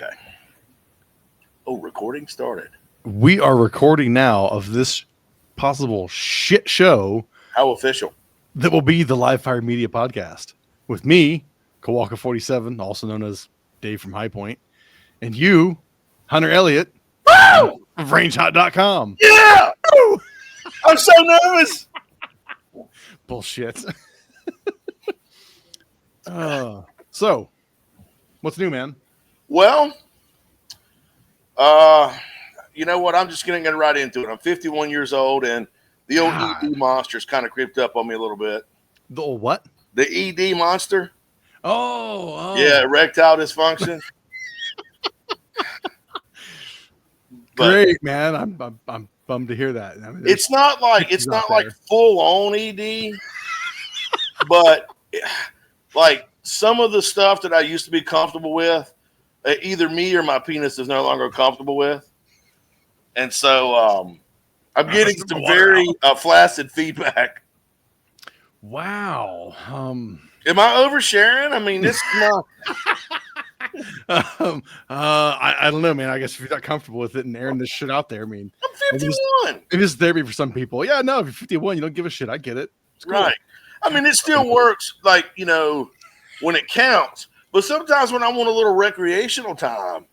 Okay. Oh, recording started. We are recording now of this possible shit show How official? that will be the Live Fire Media podcast with me, Kowalka47, also known as Dave from High Point, and you, Hunter Elliott Woo! of RangeHot.com. Yeah! Woo! I'm so nervous. Bullshit. So, what's new, man? Well, you know what? I'm just going to get right into it. I'm 51 years old, and the old ED monster's kind of creeped up on me a little bit. The old what? The ED monster. Oh. Yeah, erectile dysfunction. Great, man. I'm bummed to hear that. I mean, it's not like full on ED, but like some of the stuff that I used to be comfortable with, either me or my penis is no longer comfortable with, and so I'm getting some very flaccid feedback. Wow. Am I oversharing? I mean, this is not. I don't know, man. I guess if you're not comfortable with it and airing this shit out there, I mean, I'm 51. It is therapy for some people. Yeah, no, if you're 51, you don't give a shit. I get it. Cool. Right. I mean, it still works, like, you know, when it counts. But sometimes when I want a little recreational time,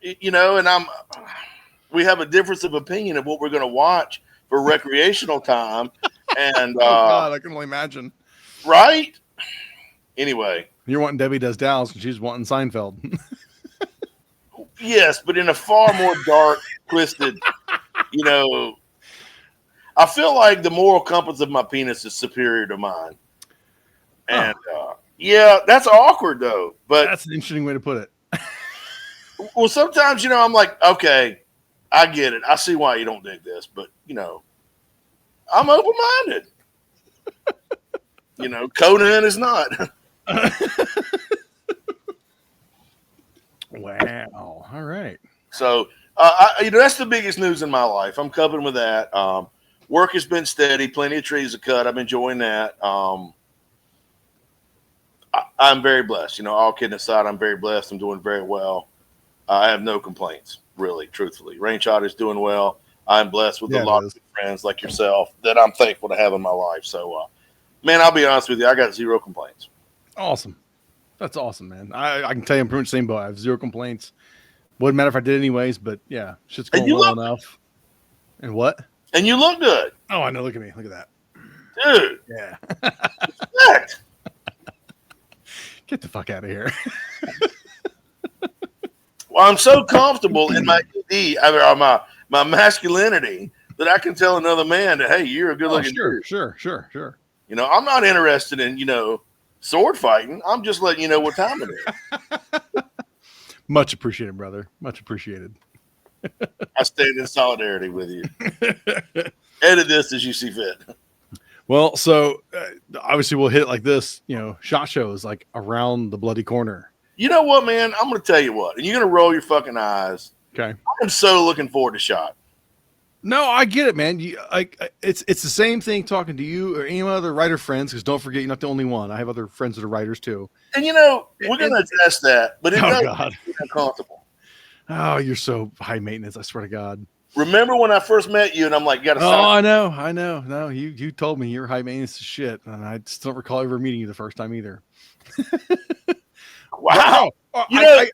you know, and we have a difference of opinion of what we're going to watch for recreational time. And oh God, I can only imagine. Right? Anyway. You're wanting Debbie Does Dallas and she's wanting Seinfeld. Yes, but in a far more dark, twisted, you know, I feel like the moral compass of my penis is superior to mine. And yeah, that's awkward though. But that's an interesting way to put it. Well, sometimes, you know, I'm like, okay, I get it. I see why you don't dig this, but you know, I'm open-minded. You know, Conan is not. Wow. All right. So, you know, that's the biggest news in my life. I'm coping with that. Work has been steady. Plenty of trees to cut. I'm enjoying that. I'm very blessed. You know, all kidding aside, I'm very blessed. I'm doing very well. I have no complaints, really, truthfully. Range Shot is doing well. I'm blessed with a lot of good friends like yourself that I'm thankful to have in my life. So, man, I'll be honest with you. I got zero complaints. Awesome. That's awesome, man. I can tell you I'm pretty much the same boat. I have zero complaints. Wouldn't matter if I did anyways, but yeah, shit's going well enough. And what? And you look good. Oh, I know. Look at me. Look at that. Dude. Yeah. Respect. Get the fuck out of here. Well, I'm so comfortable in my ED, my masculinity, that I can tell another man that, hey, you're a good-looking dude. Sure. You know, I'm not interested in, you know, sword fighting. I'm just letting you know what time it is. Much appreciated, brother. Much appreciated. I stand in solidarity with you. Edit this as you see fit. Well, so obviously we'll hit it like this. You know, SHOT Shows like around the bloody corner. You know what, man? I'm going to tell you what, and you're going to roll your fucking eyes. Okay. I'm so looking forward to SHOT. No, I get it, man. It's the same thing talking to you or any of my other writer friends, because don't forget, you're not the only one. I have other friends that are writers too. And you know, we're going to address that, but it doesn't be uncomfortable. Oh, you're so high maintenance. I swear to God. Remember when I first met you, and I'm like, you got to. Oh, I know. No, you told me you're high maintenance as shit, and I just don't recall ever meeting you the first time either. Wow. You know,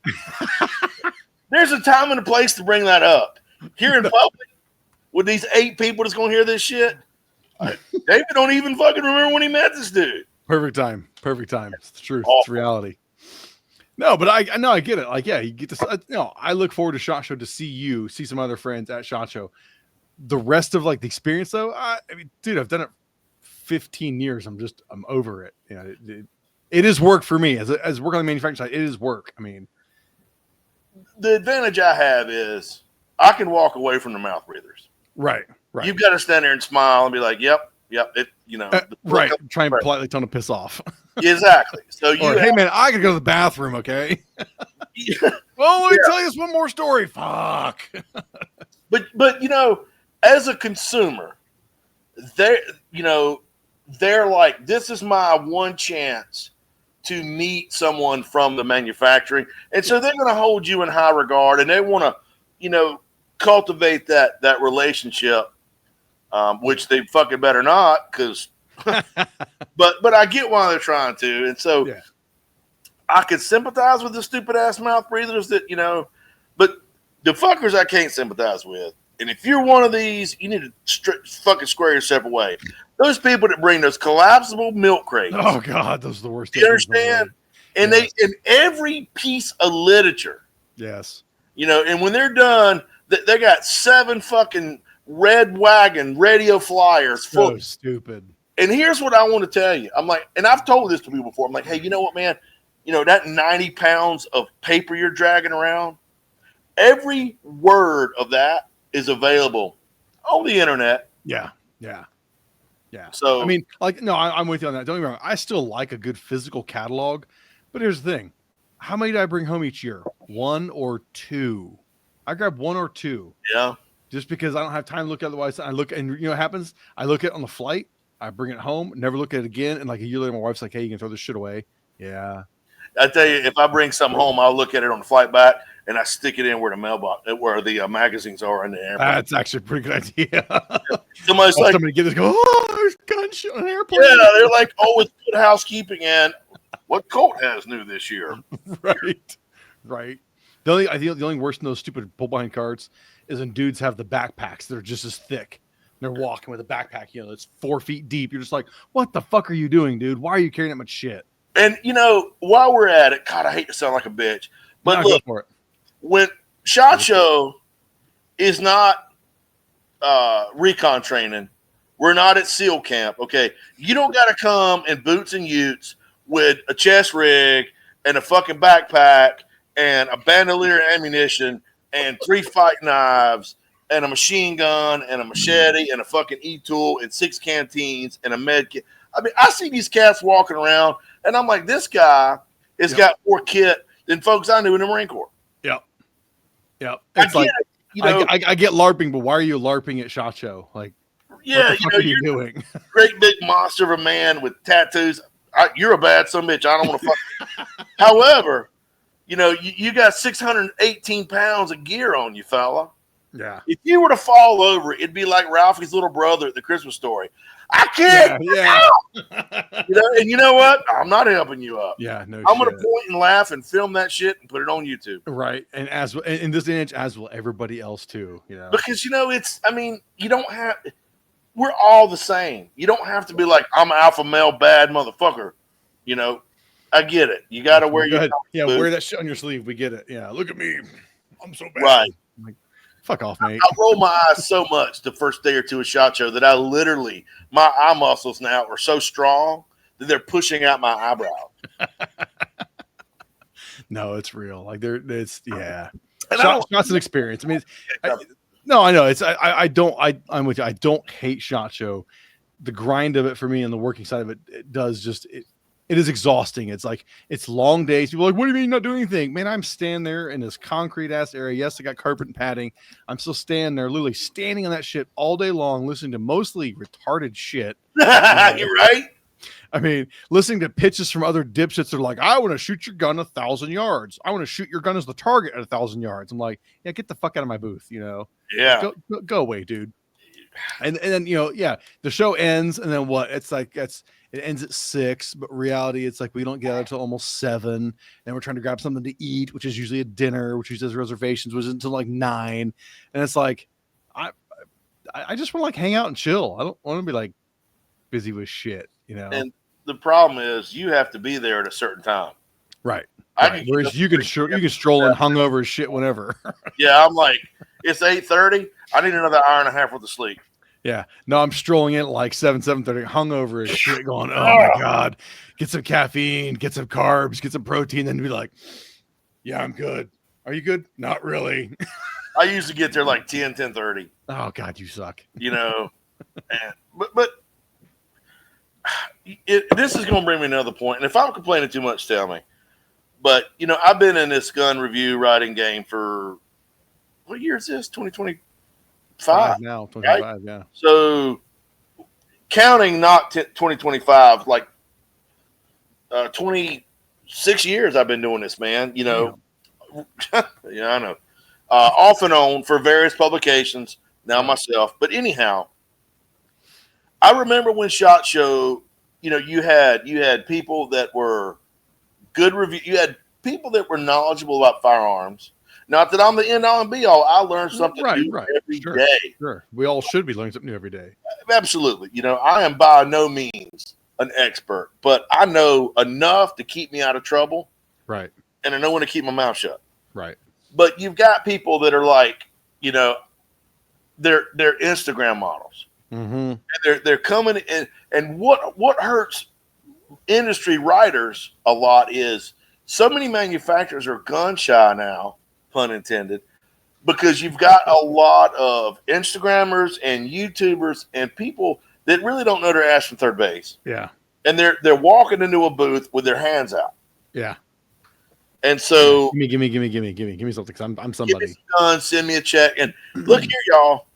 there's a time and a place to bring that up. Here in public, with these 8 people that's going to hear this shit, David don't even fucking remember when he met this dude. Perfect time. It's the truth. Awful. It's reality. No, but I know I get it. Like, yeah, you get this. I look forward to SHOT Show to see some other friends at SHOT Show. The rest of like the experience, though, I mean, dude, I've done it 15 years. I'm over it. You know, it is work for me as work on the manufacturing side. It is work. I mean, the advantage I have is I can walk away from the mouth breathers. Right. You've got to stand there and smile and be like, "Yep." It, you know, right. Try and politely tell them to piss off. Exactly. So hey man, I gotta go to the bathroom. Okay. Well, let me tell you this one more story. Fuck. But you know, as a consumer, they're like, this is my one chance to meet someone from the manufacturing. And so they're going to hold you in high regard, and they want to, cultivate that relationship, which they fucking better not, because but I get why they're trying to. And so I could sympathize with the stupid ass mouth breathers that, but the fuckers I can't sympathize with. And if you're one of these, you need to fucking square yourself away. Those people that bring those collapsible milk crates. Oh God, those are the worst. You understand? And they in every piece of literature. Yes. And when they're done, they got 7 fucking red wagon radio flyers full. So stupid. And here's what I want to tell you. I'm like, and I've told this to people before. I'm like, hey, you know what, man? That 90 pounds of paper you're dragging around, every word of that is available on the internet. Yeah. So I mean, I'm with you on that. Don't get me wrong. I still like a good physical catalog, but here's the thing: how many do I bring home each year? 1 or 2. I grab 1 or 2. Yeah. Just because I don't have time to look. Otherwise, I look, and what happens? I look at it on the flight. I bring it home, never look at it again, and like a year later, my wife's like, "Hey, you can throw this shit away." Yeah. I tell you, if I bring something home, I'll look at it on the flight back, and I stick it in where the magazines are in the airplane. That's actually a pretty good idea. Somebody's like, somebody get this. Go, there's gunshot on an airplane. Yeah, they're like, it's good housekeeping. And what Colt has new this year? Right. The only worse than those stupid pull behind carts is when dudes have the backpacks that are just as thick. They're walking with a backpack, that's 4 feet deep. You're just like, what the fuck are you doing, dude? Why are you carrying that much shit? And while we're at it, God, I hate to sound like a bitch, but look, go for it. When SHOT Show is not recon training, we're not at SEAL camp. Okay, you don't got to come in boots and utes with a chest rig and a fucking backpack and a bandolier of ammunition and 3 fight knives and a machine gun and a machete and a fucking e-tool and 6 canteens and a med kit. I mean, I see these cats walking around, and I'm like, this guy has got more kit than folks I knew in the Marine Corps. Yep. It's I get LARPing, but why are you LARPing at SHOT Show? Like, what the fuck are you doing? Great big monster of a man with tattoos. You're a bad son of a bitch. I don't want to fuck. However, you got 618 pounds of gear on you, fella. Yeah. If you were to fall over, it'd be like Ralphie's little brother at the Christmas Story. I can't. Yeah. And you know what? I'm not helping you up. Yeah, no. I'm gonna point and laugh and film that shit and put it on YouTube. Right, and as in this age, as will everybody else too. Because it's. I mean, you don't have. We're all the same. You don't have to be like, I'm an alpha male bad motherfucker. I get it. You got to wear your boots. Wear that shit on your sleeve. We get it. Yeah, look at me. I'm so bad. Right. I'm like, fuck off, mate. I roll my eyes so much the first day or two of SHOT Show that I literally, my eye muscles now are so strong that they're pushing out my eyebrow. No, it's real. Like it's yeah. Shot's an experience. I mean, I know it's. I'm with you. I don't hate SHOT Show. The grind of it for me and the working side of it does just it is exhausting. It's like it's long days. People are like, what do you mean not doing anything? Man, I'm standing there in this concrete ass area. Yes, I got carpet and padding. I'm still standing there, literally standing on that shit all day long, listening to mostly retarded shit. You're right. I mean, listening to pitches from other dipshits. They're like, I want to shoot your gun 1,000 yards. I want to shoot your gun as the target at 1,000 yards. I'm like, yeah, get the fuck out of my booth. Yeah. Go away, dude. And then, the show ends. And then what? It's like, it ends at 6, but reality, it's like, we don't get out until almost 7. And we're trying to grab something to eat, which is usually a dinner, which usually has reservations, which is until like 9. And it's like, I just want to like hang out and chill. I don't want to be like busy with shit, And the problem is you have to be there at a certain time. Right. Whereas you can stroll in hungover as shit whenever. Yeah, I'm like, it's 8:30. I need another hour and a half worth of sleep. Yeah. No, I'm strolling in at like 7:30, hungover as shit, going, oh my God, get some caffeine, get some carbs, get some protein, then be like, yeah, I'm good. Are you good? Not really. I usually get there like 10:30. Oh God, you suck. But this is going to bring me another point. And if I'm complaining too much, tell me. But, I've been in this gun review writing game for, what year is this? 2025. Now, 25, right? Yeah. So, counting not 2025, like 20 6 years I've been doing this, man. Yeah, I know. Off and on for various publications now myself. But anyhow, I remember when SHOT Show, you had people that were good review. You had people that were knowledgeable about firearms. Not that I'm the end all and be all. I learn something new every day. Sure. We all should be learning something new every day. Absolutely. I am by no means an expert, but I know enough to keep me out of trouble. Right. And I know when to keep my mouth shut. Right. But you've got people that are like, they're Instagram models. Mm-hmm. And they're coming in, and what hurts industry writers a lot is so many manufacturers are gun shy now, pun intended, because you've got a lot of Instagrammers and YouTubers and people that really don't know their ass from third base. Yeah. And they're walking into a booth with their hands out. Yeah. And so give me something. 'Cause I'm somebody. Give me some guns, send me a check. And look here, y'all.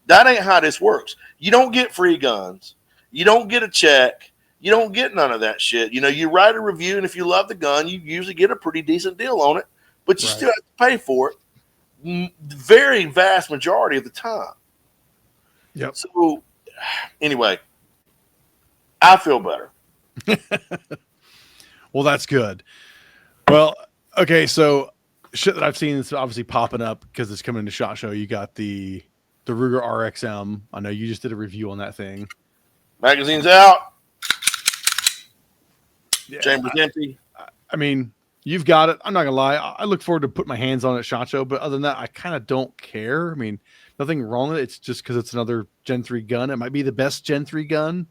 That ain't how this works. You don't get free guns. You don't get a check. You don't get none of that shit. You write a review, and if you love the gun, you usually get a pretty decent deal on it. But you still have to pay for it. The very vast majority of the time. Yep. So anyway, I feel better. Well, that's good. Well, okay, so shit that I've seen is obviously popping up because it's coming to SHOT Show. You got the Ruger RXM. I know you just did a review on that thing. Magazine's out. Yeah, Chamber's empty. I mean, you've got it. I'm not gonna lie. I look forward to putting my hands on it at SHOT Show, but other than that, I kind of don't care. I mean, nothing wrong with it. It's just because it's another Gen 3 gun. It might be the best Gen 3 gun.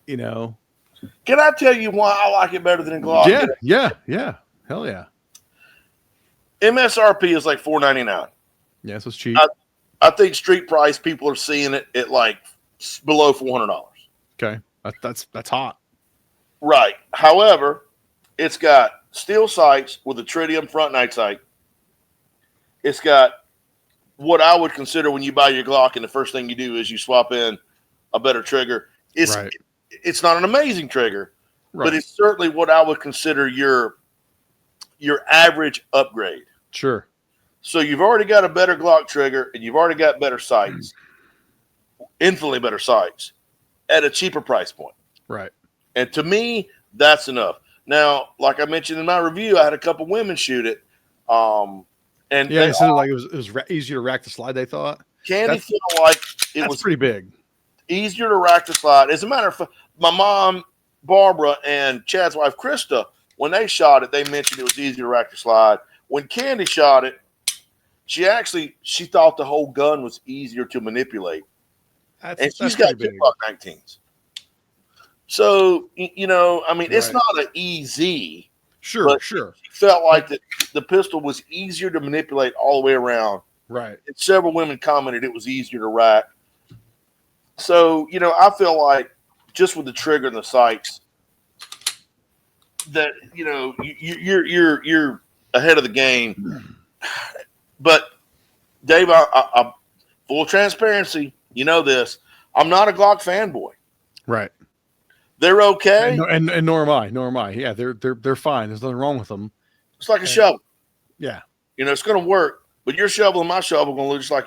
Can I tell you why I like it better than a Glock? Yeah. Hell yeah. MSRP is like $4.99. Yeah, so it's cheap. I think street price people are seeing it at like below $400. Okay, that's hot. Right. However, it's got steel sights with a tritium front night sight. It's got what I would consider when you buy your Glock and the first thing you do is you swap in a better trigger. It's not an amazing trigger, but it's certainly what I would consider your average upgrade. Sure. So you've already got a better Glock trigger and you've already got better sights, infinitely better sights at a cheaper price point. Right. And to me, that's enough. Now, like I mentioned in my review, I had a couple women shoot it. And yeah, it sounded like it was easier to rack the slide, they thought. Candy felt like it was pretty big. Easier to rack the slide. As a matter of fact, my mom, Barbara, and Chad's wife, Krista, when they shot it, they mentioned it was easier to rack the slide. When Candy shot it, she thought the whole gun was easier to manipulate. And she's got 2.19s. So, it's not an easy. Sure. She felt like the pistol was easier to manipulate all the way around. Right. And several women commented it was easier to rack. So, I feel like just with the trigger and the sights that, you're ahead of the game. But Dave, I full transparency, this. I'm not a Glock fanboy. Right. They're okay. And nor am I. Yeah, they're fine. There's nothing wrong with them. It's like a shovel. Yeah. It's going to work, but your shovel and my shovel going to look just like,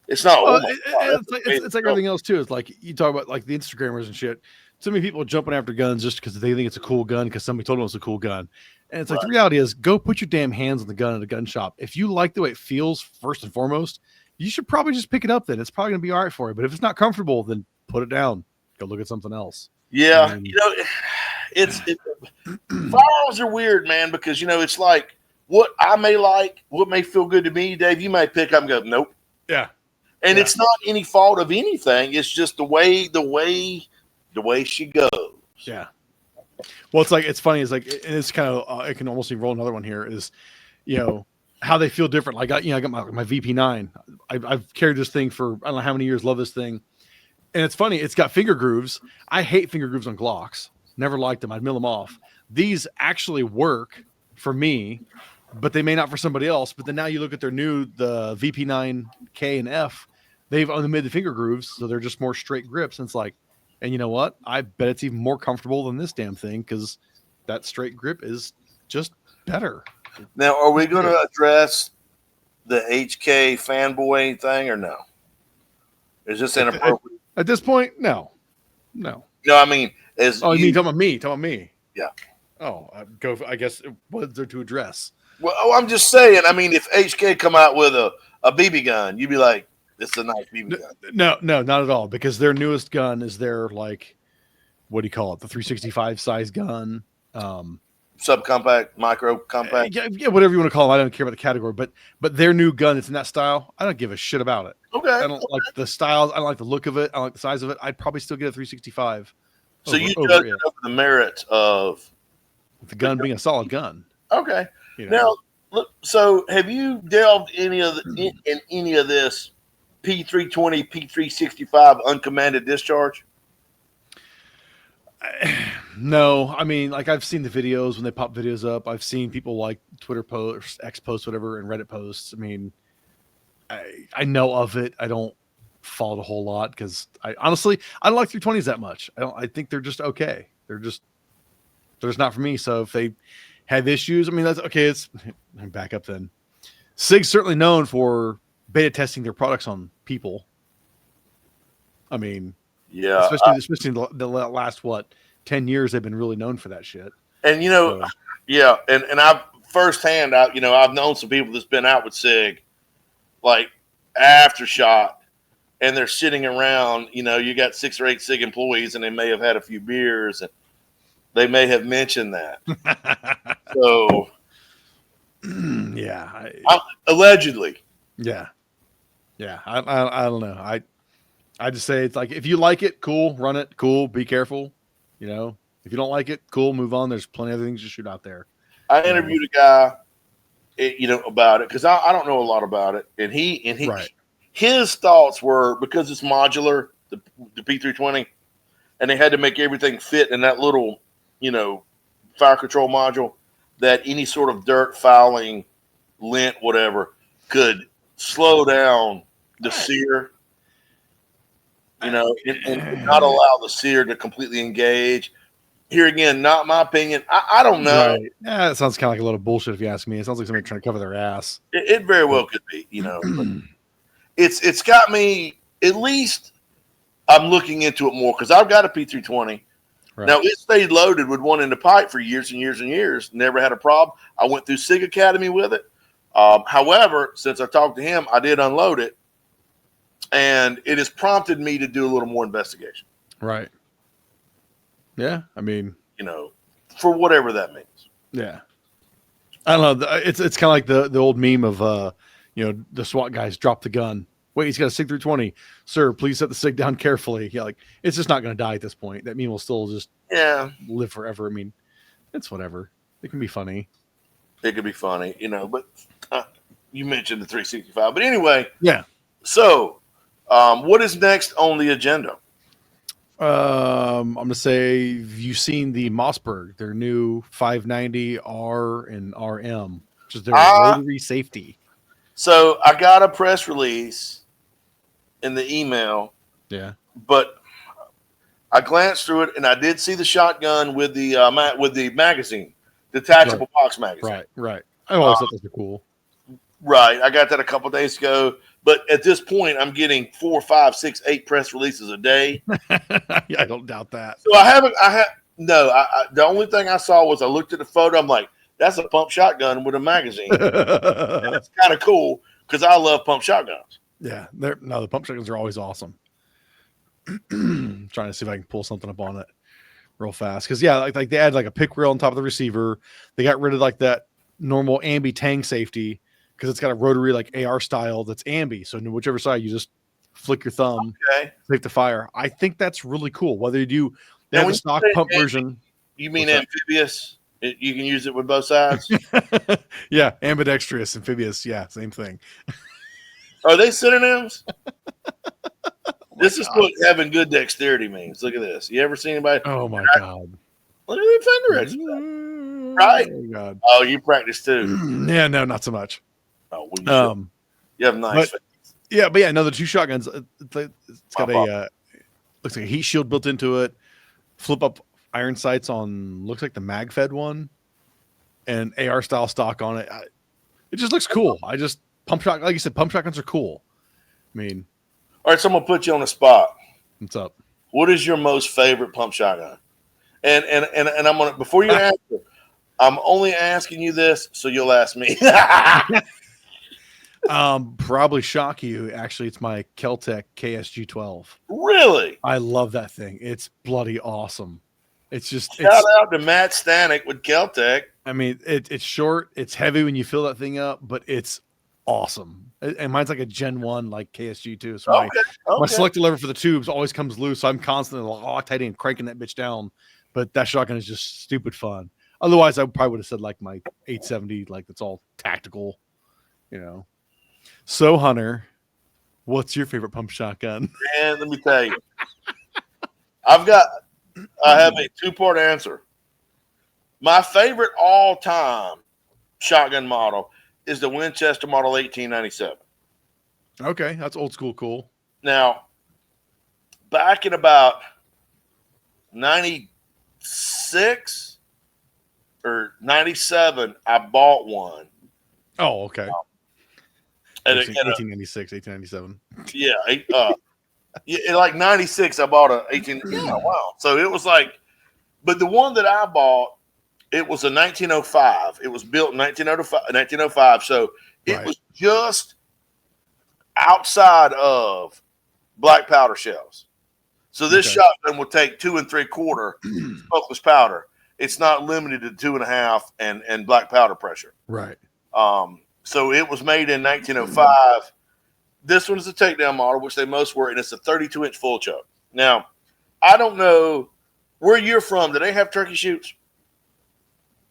it's not. Well, it's like everything else too. It's like you talk about like the Instagrammers and shit. So many people are jumping after guns just because they think it's a cool gun because somebody told them it's a cool gun. And it's like the reality is go put your damn hands on the gun at a gun shop. If you like the way it feels, first and foremost, you should probably just pick it up then. It's probably going to be all right for you. But if it's not comfortable, then put it down. Go look at something else. Yeah. Firearms are weird, man, because, it's like what I may like, what may feel good to me, Dave, you may pick up and go, nope. Yeah. And it's not any fault of anything. It's just the way she goes. Yeah. Well, it's funny. It's like, it's kind of, I can almost roll another one here is, how they feel different. Like, I got my VP9. I've carried this thing for, I don't know how many years, love this thing. And it's funny. It's got finger grooves. I hate finger grooves on Glocks. Never liked them. I'd mill them off. These actually work for me, but they may not for somebody else. But then now you look at the VP9K and F, they've only made the finger grooves. So they're just more straight grips. And it's like, and you know what? I bet it's even more comfortable than this damn thing because that straight grip is just better. Now, are we going to address the HK fanboy thing or no? Is this inappropriate? At this point, no. No, I mean, you mean talking about me? Talking about me? Yeah. Oh, I guess what is there to address? Well, I'm just saying. I mean, if HK come out with a BB gun, you'd be like, "This is a nice BB gun." No, not at all. Because their newest gun is their what do you call it? The 365 size gun. Subcompact, micro compact. Yeah, whatever you want to call it. I don't care about the category, but their new gun is in that style. I don't give a shit about it. Okay. I don't like the styles. I don't like the look of it. I don't like the size of it. I'd probably still get a 365. So you judge it over the merit of the gun being a solid gun. Okay. Now, look. So have you delved in any of this P320, P365 uncommanded discharge? No, I mean, I've seen the videos when they pop videos up. I've seen people like Twitter posts, X posts, whatever, and Reddit posts. I mean, I know of it. I don't follow it a whole lot because I honestly don't like 320s that much. I think they're just okay. They're just not for me. So if they have issues, I mean, that's okay. I'm back up then. SIG's certainly known for beta testing their products on people. I mean, yeah, especially the last 10 years, they've been really known for that shit. And yeah, and I've firsthand, I've known some people that's been out with SIG, like aftershot, and they're sitting around. You got 6 or 8 SIG employees, and they may have had a few beers, and they may have mentioned that. So, yeah, allegedly. Yeah. I don't know. I just say it's like, if you like it, cool, run it, cool, be careful. If you don't like it, cool, move on. There's plenty of things to shoot out there. I interviewed a guy, about it because I don't know a lot about it, and his thoughts were, because it's modular, the P320, and they had to make everything fit in that little, fire control module, that any sort of dirt, fouling, lint, whatever, could slow down the sear. And not allow the sear to completely engage. Here again, not my opinion. I don't know. Right. Yeah, it sounds kind of like a little bullshit if you ask me. It sounds like somebody trying to cover their ass. It very well could be, but it's got me, at least I'm looking into it more because I've got a P320. Right. Now, it stayed loaded with one in the pipe for years and years and years. Never had a problem. I went through SIG Academy with it. However, since I talked to him, I did unload it. And it has prompted me to do a little more investigation. Right. Yeah. I mean, for whatever that means. Yeah. I don't know. It's kind of like the old meme of, the SWAT guys drop the gun. Wait, he's got a SIG 320. Sir, please set the SIG down carefully. Yeah. It's just not going to die at this point. That meme will still just live forever. I mean, it's whatever. It can be funny. It could be funny, but you mentioned the 365. But anyway. Yeah. So, what is next on the agenda? I'm going to say, have you seen the Mossberg, their new 590R and RM, which is their rotary safety? So I got a press release in the email. Yeah. But I glanced through it, and I did see the shotgun with the magazine, detachable box magazine. Right. I always thought those were cool. Right. I got that a couple of days ago. But at this point, I'm getting 4, 5, 6, 8 press releases a day. Yeah, I don't doubt that. So the only thing I saw was I looked at the photo. I'm like, that's a pump shotgun with a magazine. And it's kind of cool because I love pump shotguns. Yeah. The pump shotguns are always awesome. Trying to see if I can pull something up on it real fast. Because, like they add like a pick reel on top of the receiver. They got rid of like that normal ambi tang safety, because it's got a rotary like AR style that's ambi. So whichever side you just flick your thumb, safe to fire. I think that's really cool. Whether you do the stock pump version. You mean amphibious? You can use it with both sides? Yeah, ambidextrous, amphibious. Yeah, same thing. Are they synonyms? This is what having good dexterity means. Look at this. You ever seen anybody? Oh my God. Look at the finger exercise. Right? Oh God. Oh, you practice too. Yeah, no, not so much. Oh, well, you have nice face. Yeah, but the 2 shotguns, it's got looks like a heat shield built into it. Flip up. iron sights on, looks like the mag-fed one, and AR style stock on it. It just looks cool. Pump shot, like you said, pump shotguns are cool. I mean, all right, so I'm gonna put you on the spot. what's up? What is your most favorite pump shotgun? And I'm gonna, before you answer, I'm only asking you this so you'll ask me. Probably shock you. Actually, it's my Keltec KSG-12. Really? I love that thing. It's bloody awesome. It's just shout out to Matt Stanek with Keltec. I mean, it's short, it's heavy when you fill that thing up, but it's awesome. And mine's like a Gen 1, like KSG too. So my selector lever for the tubes always comes loose. So I'm constantly loctite and cranking that bitch down. But that shotgun is just stupid fun. Otherwise, I probably would have said like my 870, like that's all tactical, you know. So Hunter, what's your favorite pump shotgun? Man, let me tell you. I have a two-part answer. My favorite all-time shotgun model is the Winchester Model 1897. Okay, that's old school cool. Now, back in about 96 or 97, I bought one. Oh, okay. 1896, 1897. Yeah, in like 96, I bought a 18. Yeah, wow. So it was like, but the one that I bought, it was a 1905. It was built in 1905. So it was just outside of black powder shells. So this shotgun would take 2 3/4 smokeless powder. It's not limited to 2.5 and black powder pressure. Right. So it was made in 1905. This one is a takedown model, which they most were, and it's a 32-inch full choke. Now, I don't know where you're from. Do they have turkey shoots?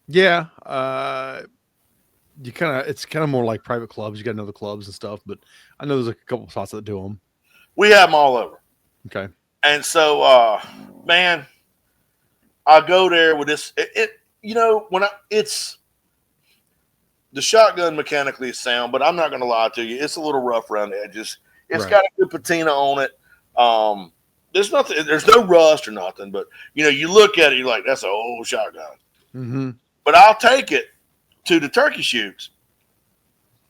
Yeah. It's kind of more like private clubs. You got to know the clubs and stuff, but I know there's a couple of spots that do them. We have them all over. Okay. And so, man, I go there with this. The shotgun mechanically is sound, but I'm not going to lie to you. It's a little rough around the edges. It's got a good patina on it. There's no rust or nothing, but you look at it, you're like, that's an old shotgun. Mm-hmm. But I'll take it to the turkey shoots.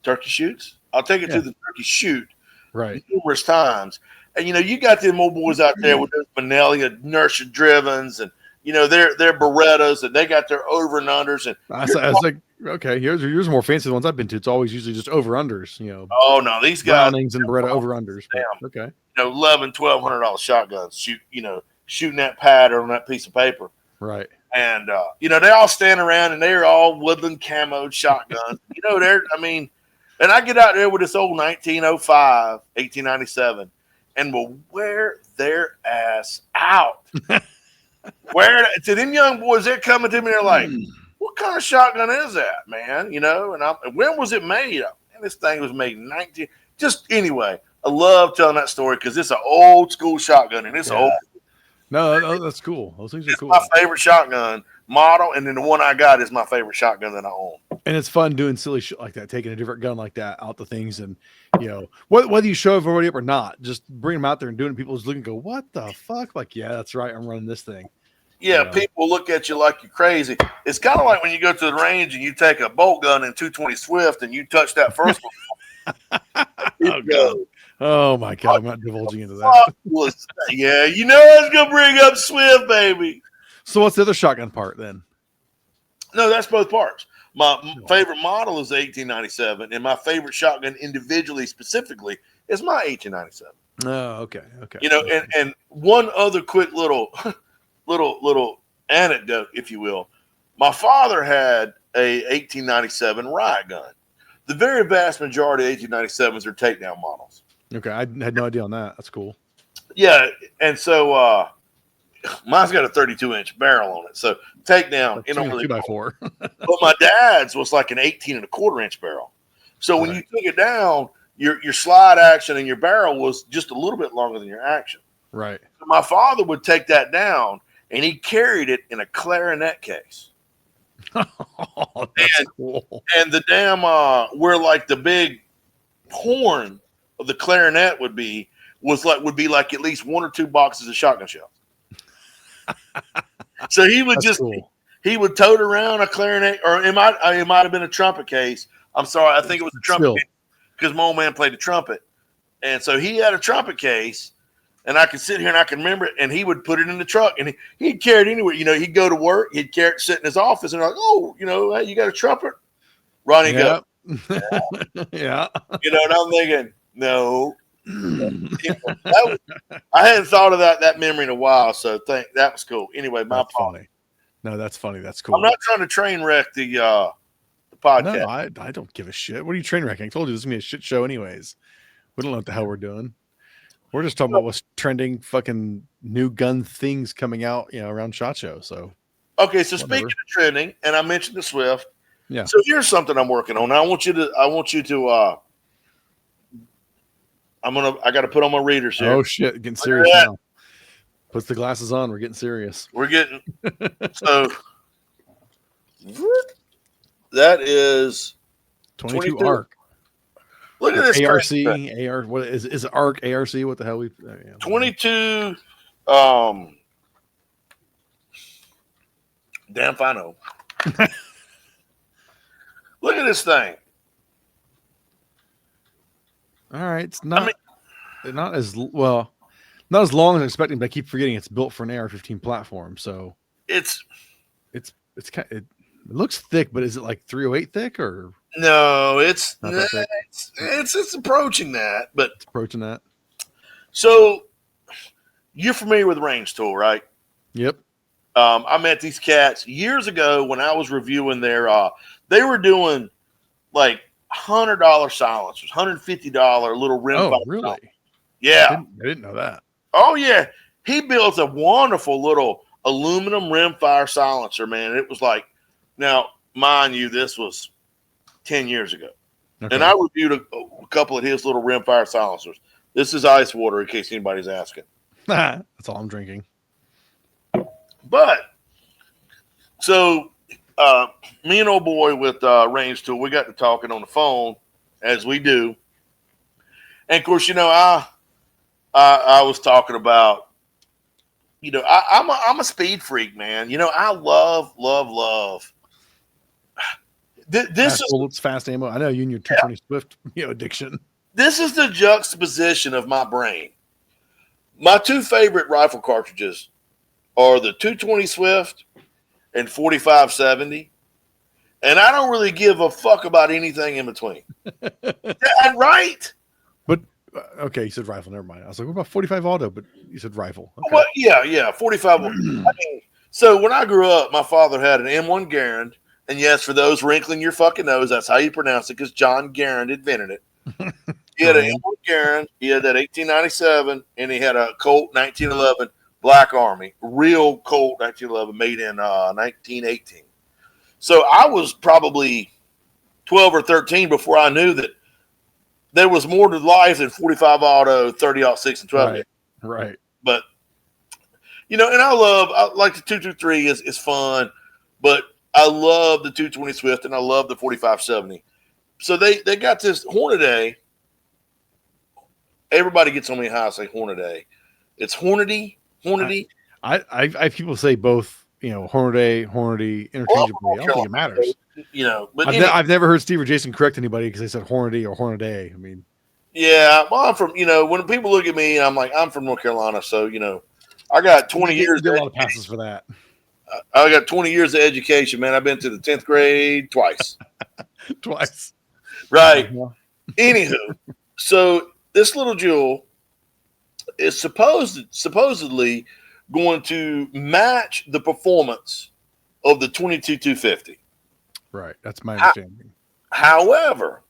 Turkey shoots? I'll take it to the turkey shoot numerous times. And you got them old boys out there with those Manelli inertia drivens and their Berettas, and they got their over and unders. And I was like, okay, yours are more fancy than the ones I've been to. It's always usually just over unders, Oh no, these guys Brownings and Beretta over unders. Okay, $1,100-$1,200 shotguns shooting that pattern on that piece of paper, right? And they all stand around and they're all woodland camoed shotguns. And I get out there with this old 1905, 1897, and will wear their ass out. To them young boys, they're coming to me, they're like, what kind of shotgun is that, man? And when was it made? And this thing was made in anyway, I love telling that story because it's an old school shotgun and it's old. No, that's cool. Those things are cool. My favorite shotgun model, and then the one I got is my favorite shotgun that I own. And it's fun doing silly shit like that, taking a different gun like that out to things, and whether you show everybody up or not, just bring them out there and doing it. People just look and go, "What the fuck?" Like, yeah, that's right. I'm running this thing. Yeah, people look at you like you're crazy. It's kind of like when you go to the range and you take a bolt gun and 220 Swift and you touch that first one. Oh my God, I'm not divulging into that. Yeah, it's gonna bring up Swift, baby. So what's the other shotgun part then? No, that's both parts. My favorite model is the 1897, and my favorite shotgun individually, specifically, is my 1897. Oh, okay. And one other quick little anecdote, if you will. My father had a 1897 riot gun. The very vast majority of 1897s are takedown models. Okay, I had no idea on that. That's cool. Yeah, and so mine's got a 32-inch barrel on it. So takedown, Like 2x4. But my dad's was like an 18.25-inch barrel. So when you took it down, your slide action and your barrel was just a little bit longer than your action. Right. So my father would take that down, and he carried it in a clarinet case. Oh, that's cool. And the damn where like the big horn of the clarinet would be like at least 1 or 2 boxes of shotgun shells. So he would That's cool. he would tote around a clarinet, or it might have been a trumpet case. I'm sorry, I think it was a trumpet case because my old man played the trumpet, and so he had a trumpet case, and I could sit here and I can remember it, and he would put it in the truck, and he'd carry it anywhere. You know, he'd go to work, he'd carry it, sit in his office, and like, oh, you know, hey, you got a trumpet? Ronnie, go. Yeah. You know, and I'm thinking, no. I hadn't thought of that memory in a while, so that was cool. Anyway, that's funny. No, that's funny. That's cool. I'm not trying to train wreck the podcast. No, I don't give a shit. What are you train wrecking? I told you this is gonna be a shit show anyways. We don't know what the hell we're doing. We're just talking about what's trending, fucking new gun things coming out, you know, around SHOT Show. So okay, so speaking of trending, and I mentioned the Swift. Yeah. So here's something I'm working on. I want you to I got to put on my readers here. Oh shit, getting serious now. Puts the glasses on. We're getting serious. We're getting so that is 22 ARC. Look at this ARC. What is it? ARC ARC? What the hell? 22. Damn if I know. Look at this thing. All right, it's not not as long as I'm expecting, but I keep forgetting it's built for an AR-15 platform. So it looks thick, but is it like 308 thick or no? It's approaching that, but it's approaching that. So you're familiar with Range Tool, right? Yep. I met these cats years ago when I was reviewing their. They were doing like $100 silencers, $150 little rim. Oh, really? Silencer. Yeah, I didn't know that. Oh yeah, he built a wonderful little aluminum rimfire silencer, man. It was like, now mind you, this was 10 years ago, and I reviewed a couple of his little rimfire silencers. This is ice water, in case anybody's asking. That's all I'm drinking. But so. Me and old boy with Range Tool, we got to talking on the phone as we do, and of course, you know, I was talking about, you know, I'm a speed freak, man. You know, I love. This is fast ammo. I know you and your 220 Swift, addiction. This is the juxtaposition of my brain. My two favorite rifle cartridges are the 220 Swift and 4570, and I don't really give a fuck about anything in between. Right? But okay, you said rifle. Never mind. I was like, what about 45 auto? But you said rifle. Okay. Well, yeah, 45. I mean, so when I grew up, my father had an M1 Garand, and yes, for those wrinkling your fucking nose, that's how you pronounce it, because John Garand invented it. He had an M1 Garand, he had that 1897, and he had a Colt 1911. Black Army, real Colt 1911, made in 1918. So I was probably 12 or 13 before I knew that there was more to life than 45 auto, 30-06, and 12. Right. But, you know, and I like the 223 is fun, but I love the 220 Swift and I love the 4570. So they got this Hornady. Everybody gets on me how I say Hornady. It's Hornady. I people say both, Hornady interchangeably. I don't think it matters. But I've never heard Steve or Jason correct anybody because they said Hornady or Hornady. I mean, yeah, well, I'm from, when people look at me, I'm like, I'm from North Carolina, so I got 20 years. Get a lot of passes for that. I got 20 years of education, man. I've been to the 10th grade twice. Right. Anywho, so this little jewel is supposedly going to match the performance of the 22-250. Right. That's my understanding. However,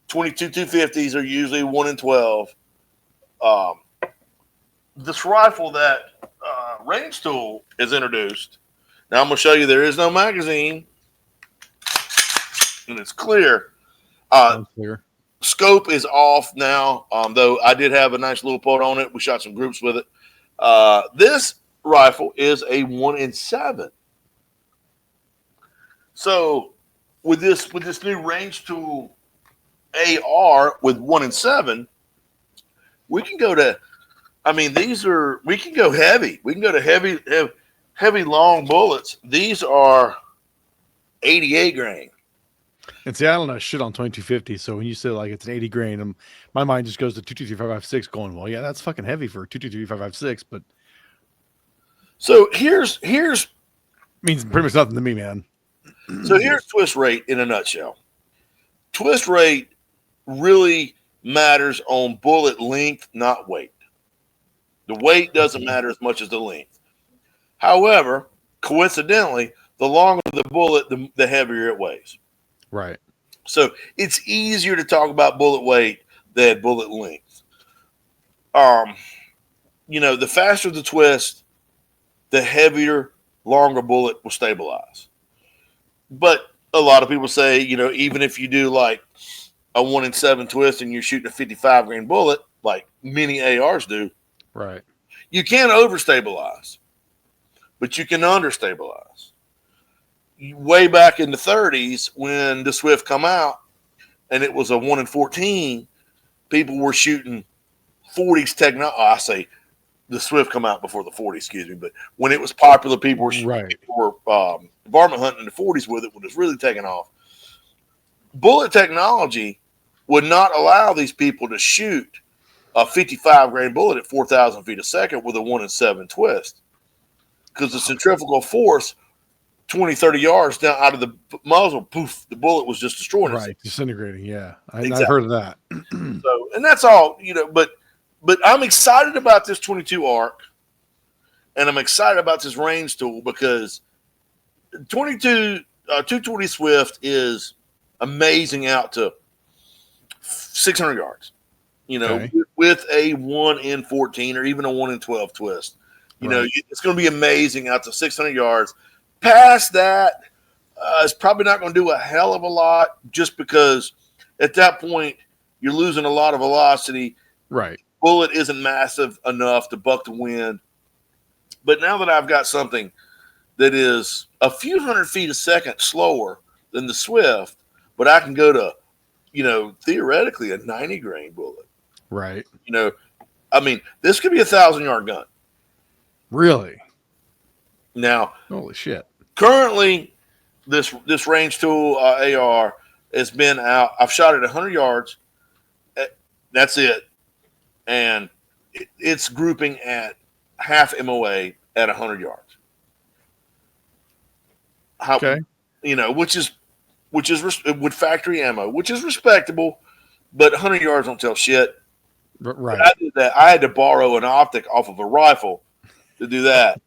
22-250s are usually 1 in 12. This rifle that Range Tool has introduced. Now I'm going to show you there is no magazine, and it's clear. Clear. Scope is off now, though I did have a nice little port on it. We shot some groups with it. This rifle is a 1 in 7. So with this new Range Tool AR with 1 in 7, we can go to. I mean, we can go heavy. We can go to heavy. heavy long bullets. These are 88 grain. And see, I don't know shit on 2250. So when you say like it's an 80 grain, my mind just goes to 223556 going, well, yeah, that's fucking heavy for 223556, but so here's means pretty much nothing to me, man. So here's twist rate in a nutshell. Twist rate really matters on bullet length, not weight. The weight doesn't matter as much as the length. However, coincidentally, the longer the bullet, the heavier it weighs. Right. So it's easier to talk about bullet weight than bullet length. The faster the twist, the heavier, longer bullet will stabilize. But a lot of people say, even if you do like a 1-in-7 twist and you're shooting a 55 grain bullet, like many ARs do, right, you can't overstabilize, but you can understabilize. Way back in the 30s, when the Swift come out, and it was a 1-in-14, people were shooting 40s technology. I say the Swift come out before the 40s, excuse me, but when it was popular, people were varmint hunting in the 40s with it when it was really taking off. Bullet technology would not allow these people to shoot a 55 grain bullet at 4,000 feet a second with a 1-in-7 twist, because the centrifugal force 20, 30 yards down out of the muzzle, poof, the bullet was just destroying it. Right, disintegrating, yeah. Exactly. I've heard of that. So, and that's all, but I'm excited about this 22 arc, and I'm excited about this range tool because 220 Swift is amazing out to 600 yards, okay, with a 1-in-14 or even a 1-in-12 twist. It's going to be amazing out to 600 yards. Past that, it's probably not going to do a hell of a lot, just because at that point you're losing a lot of velocity. Right. Bullet isn't massive enough to buck the wind. But now that I've got something that is a few hundred feet a second slower than the Swift, but I can go to, theoretically a 90 grain bullet. Right. This could be a 1,000-yard gun. Really? Now, holy shit. Currently, this range tool AR has been out. I've shot it 100 yards. That's it. And it's grouping at half MOA at 100 yards. Okay. Which is with factory ammo, which is respectable, but 100 yards don't tell shit. Right. I did that. I had to borrow an optic off of a rifle to do that.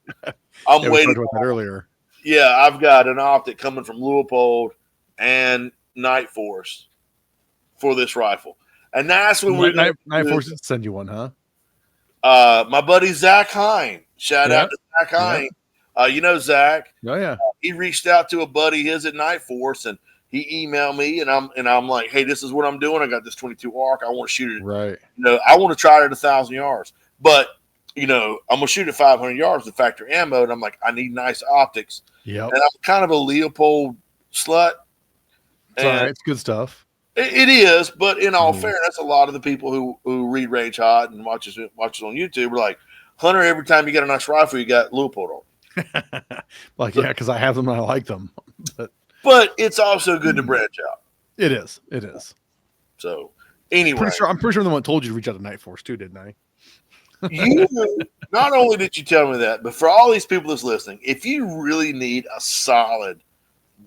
I'm waiting. We talked about that earlier. Yeah, I've got an optic coming from Leopold and Night Force for this rifle. And that's when Night Force did send you one, huh? My buddy Zach Hine. Shout out to Zach Hine. Zach. Oh yeah. He reached out to a buddy his at Night Force, and he emailed me, and I'm like, hey, this is what I'm doing. I got this 22 arc. I want to shoot it. Right. I want to try it at 1,000 yards, but I'm gonna shoot at 500 yards with factory ammo, and I'm like, I need nice optics. Yeah. And I'm kind of a Leopold slut. It's good stuff. It is, but in all fairness, a lot of the people who read Range Hot and watch us on YouTube are like, Hunter, every time you get a nice rifle, you got Leopold on. Because I have them and I like them. But it's also good to branch out. It is. So anyway, I'm pretty sure the one told you to reach out to Night Force too, didn't I? You not only did you tell me that, but for all these people that's listening, if you really need a solid,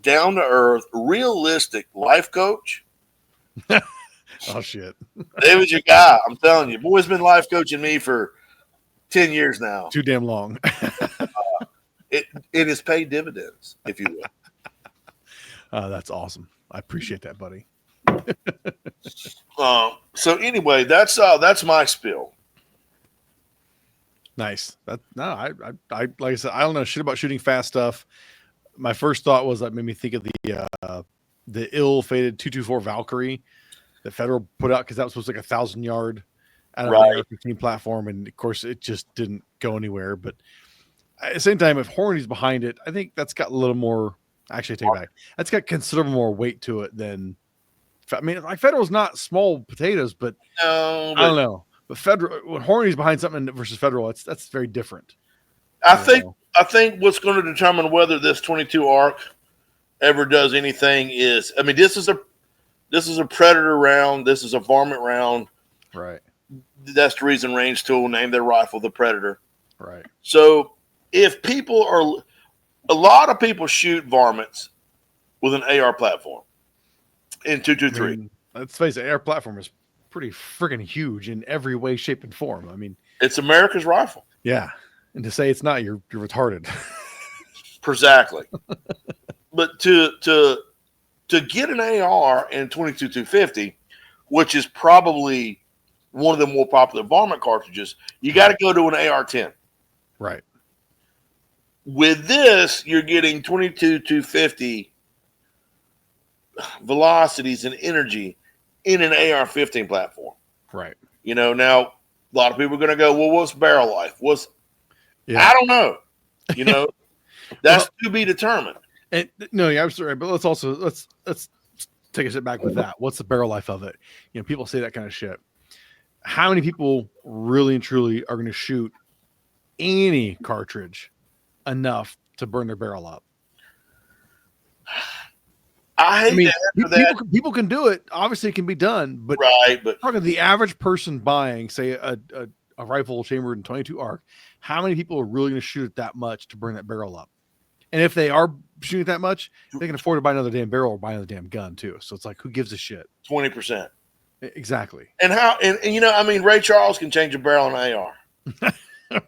down to earth, realistic life coach, oh shit, David's your guy. I'm telling you, boy's been life coaching me for 10 years now. Too damn long. It has paid dividends, if you will. That's awesome. I appreciate that, buddy. So anyway, that's my spiel. Nice. I like I said, I don't know shit about shooting fast stuff. My first thought was that made me think of the ill-fated 224 Valkyrie that Federal put out, because that was supposed to be like 1,000-yard out of an AR-15 platform, and of course it just didn't go anywhere. But at the same time, if Horny's behind it, I think that's got a little more. Actually, I take it back. That's got considerable more weight to it than. I mean, like Federal's not small potatoes, but I don't know. But Federal, when Horny's behind something versus Federal, that's very different. I think I think what's going to determine whether this 22 arc ever does anything is, I mean, this is a predator round. This is a varmint round. Right. That's the reason Range Tool named their rifle the Predator. Right. So if people are, a lot of people shoot varmints with an AR platform in 223. I mean, let's face it, AR platform is pretty freaking huge in every way, shape, and form. I mean, it's America's rifle. Yeah. And to say it's not, you're retarded. Exactly. But to get an AR in 22-250, which is probably one of the more popular varmint cartridges, you got to go to an AR-10. Right. With this, you're getting 22-250 velocities and energy in an AR-15 platform. Right. You know, now a lot of people are going to go, well, what's barrel life? I don't know. You know, that's to be determined. And no, yeah, I'm sorry, but let's take a step back with that. What's the barrel life of it? You know, people say that kind of shit. How many people really and truly are going to shoot any cartridge enough to burn their barrel up? I mean, people can do it. Obviously, it can be done, but talking the average person buying, say, a rifle chambered in 22 arc, how many people are really going to shoot it that much to burn that barrel up? And if they are shooting that much, they can afford to buy another damn barrel or buy another damn gun too. So it's like, who gives a shit? 20%. Exactly. And you know, I mean, Ray Charles can change a barrel in an AR.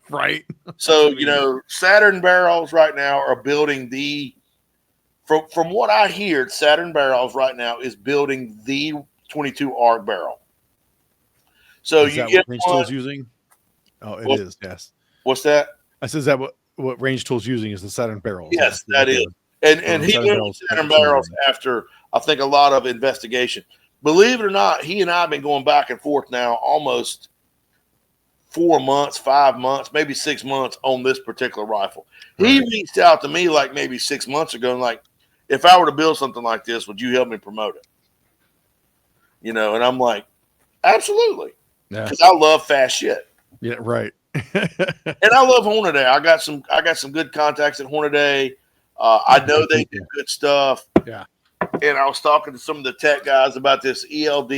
Right. So, you know, Saturn Barrels right now are building from what I hear, Saturn Barrels right now is building the 22 ARC barrel. So is you that get what Range Tool's using? Oh, it is. Yes. What's that? I says that what Range Tool's using is the Saturn barrels. Yes, that is. And he went with Saturn barrels after, I think, a lot of investigation. Believe it or not, he and I have been going back and forth now almost 4 months, 5 months, maybe 6 months on this particular rifle. Right. He reached out to me like maybe 6 months ago and like, if I were to build something like this, would you help me promote it? You know, and I'm like, absolutely. Because I love fast shit. Yeah, right. And I love Hornady. I got some good contacts at Hornady. I know they do good stuff. Yeah. And I was talking to some of the tech guys about this ELD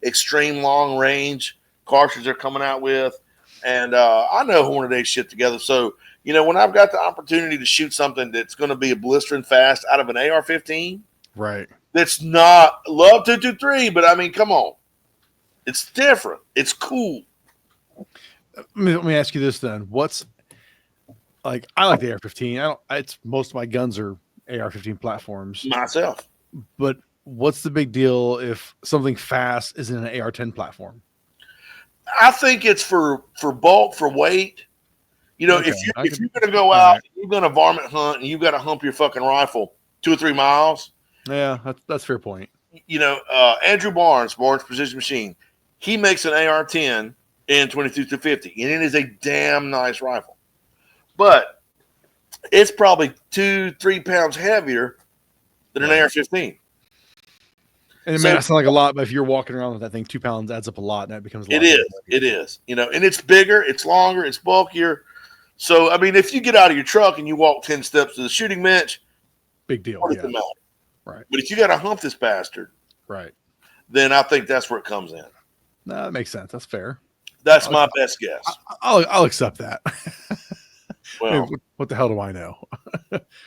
extreme long range cartridge they're coming out with. And I know Hornady shit together. So, you know, when I've got the opportunity to shoot something that's going to be a blistering fast out of an AR-15. Right. That's not love 223, but I mean, come on. It's different. It's cool. Let me ask you this then. What's like, I like the AR-15. It's most of my guns are AR-15 platforms. Myself. But what's the big deal if something fast is in an AR-10 platform? I think it's for bulk, for weight. You know, if you're going to go out, you're going to varmint hunt, and you've got to hump your fucking rifle 2 or 3 miles. Yeah, that's a fair point. You know, Andrew Barnes Precision Machine, he makes an AR-10 in 22-250, and it is a damn nice rifle. But it's probably 2-3 pounds heavier than an AR-15. And it may not sound like a lot, but if you're walking around with that thing, 2 pounds adds up a lot, and that becomes a lot. It is. You know, and it's bigger, it's longer, it's bulkier. So, I mean, if you get out of your truck and you walk 10 steps to the shooting bench, big deal. What does it matter? Right. But if you got to hump this bastard, right, then I think that's where it comes in. No, that makes sense. That's fair. That's my best guess. I'll accept that. Well, what the hell do I know?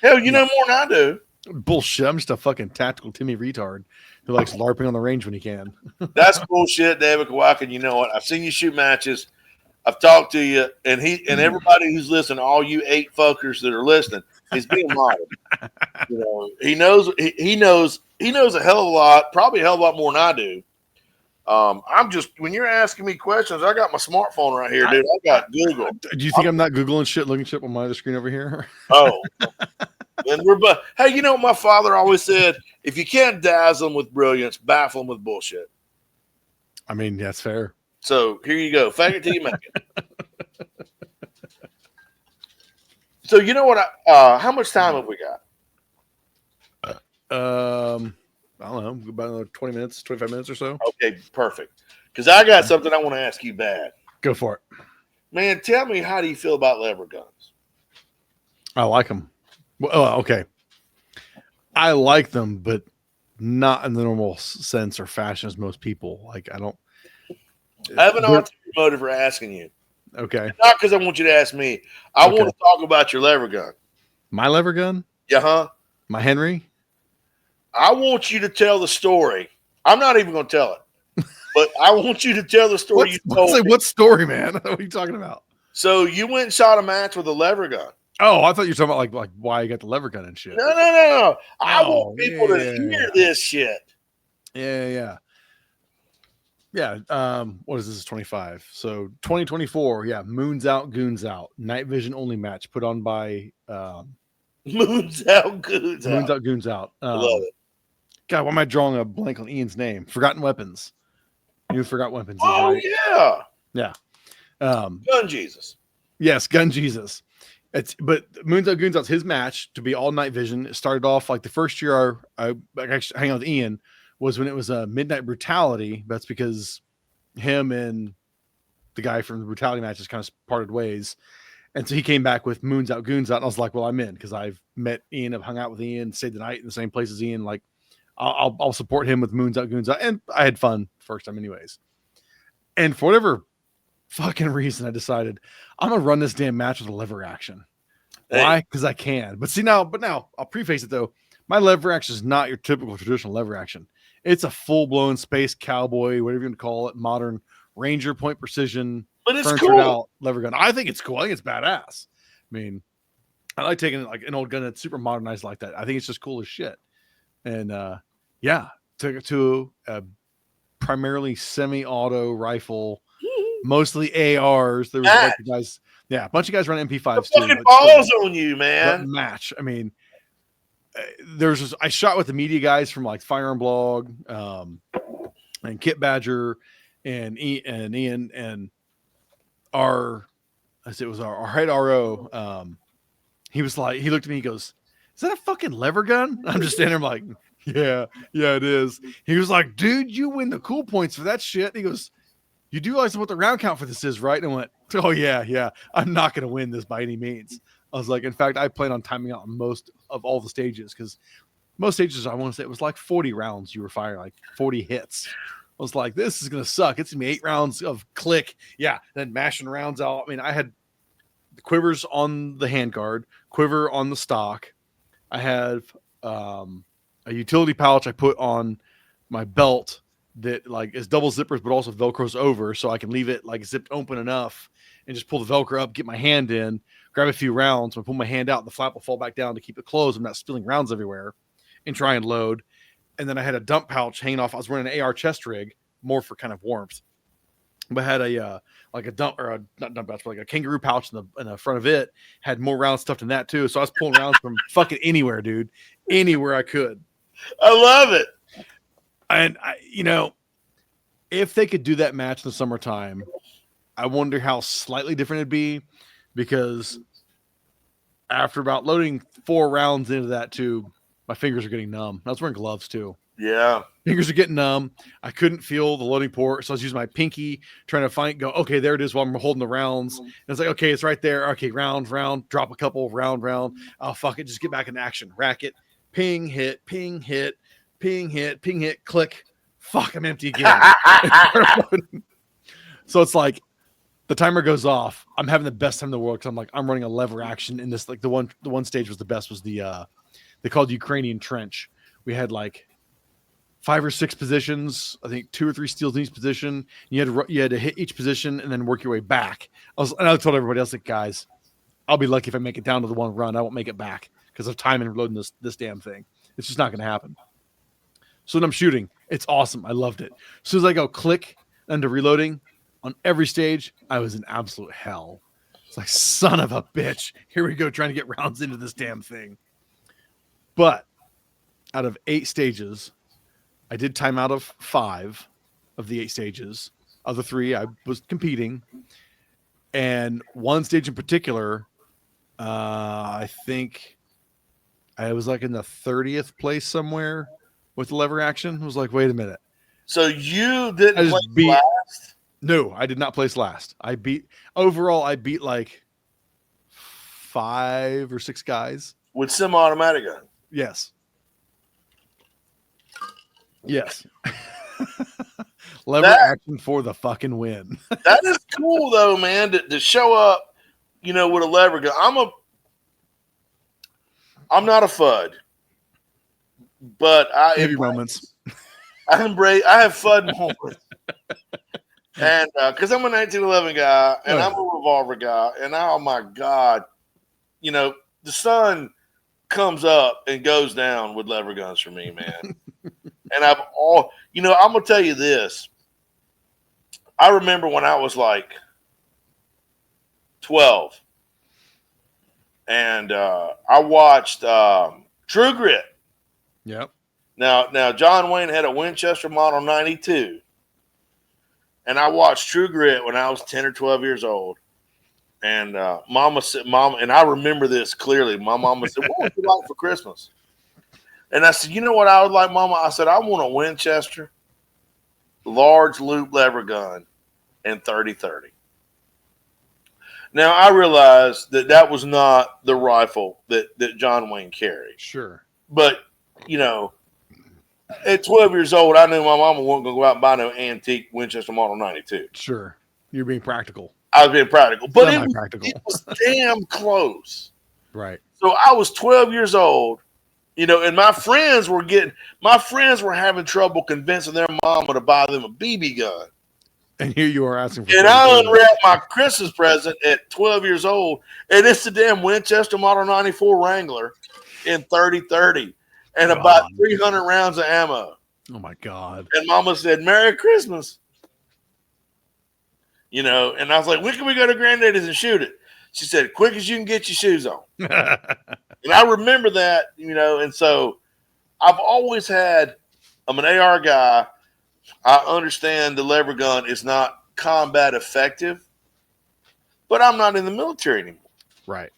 Hell, you know more than I do. Bullshit. I'm just a fucking tactical Timmy retard who likes LARPing on the range when he can. That's bullshit, David Kawak. And you know what? I've seen you shoot matches. I've talked to you, and everybody who's listening, all you 8 fuckers that are listening, he's being modest. You know, he knows a hell of a lot, probably a hell of a lot more than I do. I'm just, when you're asking me questions, I got my smartphone right here, dude. I got Google. Do you think I'm not Googling shit, looking shit on my other screen over here? Oh, and hey, you know what my father always said? If you can't dazzle them with brilliance, baffle them with bullshit. I mean, that's fair. So here you go. Fake it till you make it. So you know what? How much time have we got? I don't know, about another 20 minutes, 25 minutes or so. Okay, perfect. Because I got something I want to ask you bad. Go for it. Man, tell me, how do you feel about lever guns? I like them. Well, okay. I like them, but not in the normal sense or fashion as most people. Like, I don't. I have an ulterior motive for asking you. Okay. Not because I want you to ask me. I want to talk about your lever gun. My lever gun? Yeah, huh? My Henry? I want you to tell the story. I'm not even going to tell it, but I want you to tell the story you told me. What story, man? What are you talking about? So you went and shot a match with a lever gun. Oh, I thought you were talking about like why you got the lever gun and shit. No. I want people to hear this shit. Yeah. What is this? 25. So 2024. Yeah, Moon's Out, Goons Out. Night vision only match put on by Moon's Out, Goons Out. Moon's Out, Goons Out. I love it. God, why am I drawing a blank on Ian's name? Forgotten Weapons. You Forgot Weapons. Oh, right? Yeah. Gun Jesus. Yes, Gun Jesus. But Moon's Out, Goons Out's his match to be all night vision. It started off like the first year I actually hang out with Ian was when it was a Midnight Brutality. That's because him and the guy from the Brutality matches kind of parted ways. And so he came back with Moon's Out, Goons Out. And I was like, well, I'm in because I've met Ian, I've hung out with Ian, stayed the night in the same place as Ian. Like, I'll support him with Moon's Out, Goons Out. And I had fun first time anyways. And for whatever fucking reason, I decided I'm going to run this damn match with a lever action. Hey. Why? Because I can. But now I'll preface it though. My lever action is not your typical traditional lever action. It's a full-blown space cowboy, whatever you want to call it, modern Ranger point precision, but it's cool. Out lever gun. I think it's cool. I think it's badass. I mean, I like taking like an old gun that's super modernized like that. I think it's just cool as shit. And took it to a primarily semi-auto rifle, mostly ARs. There was a bunch of guys. Yeah, a bunch of guys running MP5s too. Fucking balls on you, man. Match. I mean, I shot with the media guys from like Firearm Blog, and Kit Badger, and Ian, and our head RO. He was like, he looked at me, he goes, "Is that a fucking lever gun?" I'm just standing there like, yeah, it is. He was like, "Dude, you win the cool points for that shit." He goes, "You do realize what the round count for this is, right?" And I went, "Oh yeah. I'm not going to win this by any means." I was like, in fact, I plan on timing out most of all the stages because most stages, I want to say it was like 40 rounds you were firing, like 40 hits. I was like, this is going to suck. It's going to be 8 rounds of click. Yeah. Then mashing rounds out. I mean, I had the quivers on the handguard, quiver on the stock. I have a utility pouch I put on my belt that like is double zippers, but also Velcros over. So I can leave it like zipped open enough and just pull the Velcro up, get my hand in, grab a few rounds. When I pull my hand out, the flap will fall back down to keep it closed. I'm not spilling rounds everywhere, and try and load. And then I had a dump pouch hanging off. I was running an AR chest rig, more for kind of warmth. But I had not dump pouch, but like a kangaroo pouch in the front of it. Had more rounds stuffed in that too. So I was pulling rounds from fucking anywhere, dude, anywhere I could. I love it. And if they could do that match in the summertime, I wonder how slightly different it'd be, because after about loading 4 rounds into that tube, my fingers are getting numb. I was wearing gloves too. Yeah. Fingers are getting numb. I couldn't feel the loading port. So I was using my pinky trying to go, okay, there it is while I'm holding the rounds. And it's like, okay, it's right there. Okay, round, drop a couple, round. Oh, fuck it. Just get back in action. Rack it. Ping, hit, ping, hit, ping, hit, ping, hit, click. Fuck, I'm empty again. So it's like, the timer goes off. I'm having the best time in the world because I'm running a lever action in this. Like the one stage was the best, was the they called Ukrainian trench. We had like 5 or 6 positions. I think 2 or 3 steals in each position. You had to hit each position and then work your way back. I told everybody else, like, guys, I'll be lucky if I make it down to the one run. I won't make it back because of time and reloading this damn thing. It's just not going to happen. So when I'm shooting, it's awesome. I loved it. As soon as I go click into reloading, on every stage, I was in absolute hell. It's like, son of a bitch. Here we go, trying to get rounds into this damn thing. But out of 8 stages, I did time out of 5 of the 8 stages. Of the 3, I was competing. And one stage in particular, I think I was like in the 30th place somewhere with the lever action. I was like, wait a minute. So you didn't play last? No, I did not place last. I beat like 5 or 6 guys with semi-automatic gun. Yes. Yes. Lever action for the fucking win. That is cool though, man, to show up, with a lever gun. I'm not a FUD, but I have your moments. I have FUD moments. And because I'm a 1911 guy and I'm a revolver guy, and oh my God, the sun comes up and goes down with lever guns for me, man. And I'm gonna tell you this. I remember when I was like 12, and I watched True Grit. Yep. Now John Wayne had a Winchester Model 92, and I watched True Grit when I was 10 or 12 years old. And Mama said, and I remember this clearly. My mama said, "What would you like for Christmas?" And I said, "You know what I would like, Mama?" I said, "I want a Winchester large loop lever gun and 30-30." Now I realized that was not the rifle that John Wayne carried. Sure, but at 12 years old, I knew my mama wasn't going to go out and buy no antique Winchester Model 92. Sure, you're being practical. I was being practical, but it was damn close. Right. So I was 12 years old, and my friends were having trouble convincing their mama to buy them a BB gun. And here you are asking for. And I unwrapped my Christmas present at 12 years old, and it's the damn Winchester Model 94 Wrangler in 30-30 and about 300 rounds of ammo. Oh my God. And Mama said, "Merry Christmas." And I was like, "When can we go to Granddaddy's and shoot it?" She said, "Quick as you can get your shoes on." And I remember that, and so I'm an AR guy. I understand the lever gun is not combat effective, but I'm not in the military anymore. Right.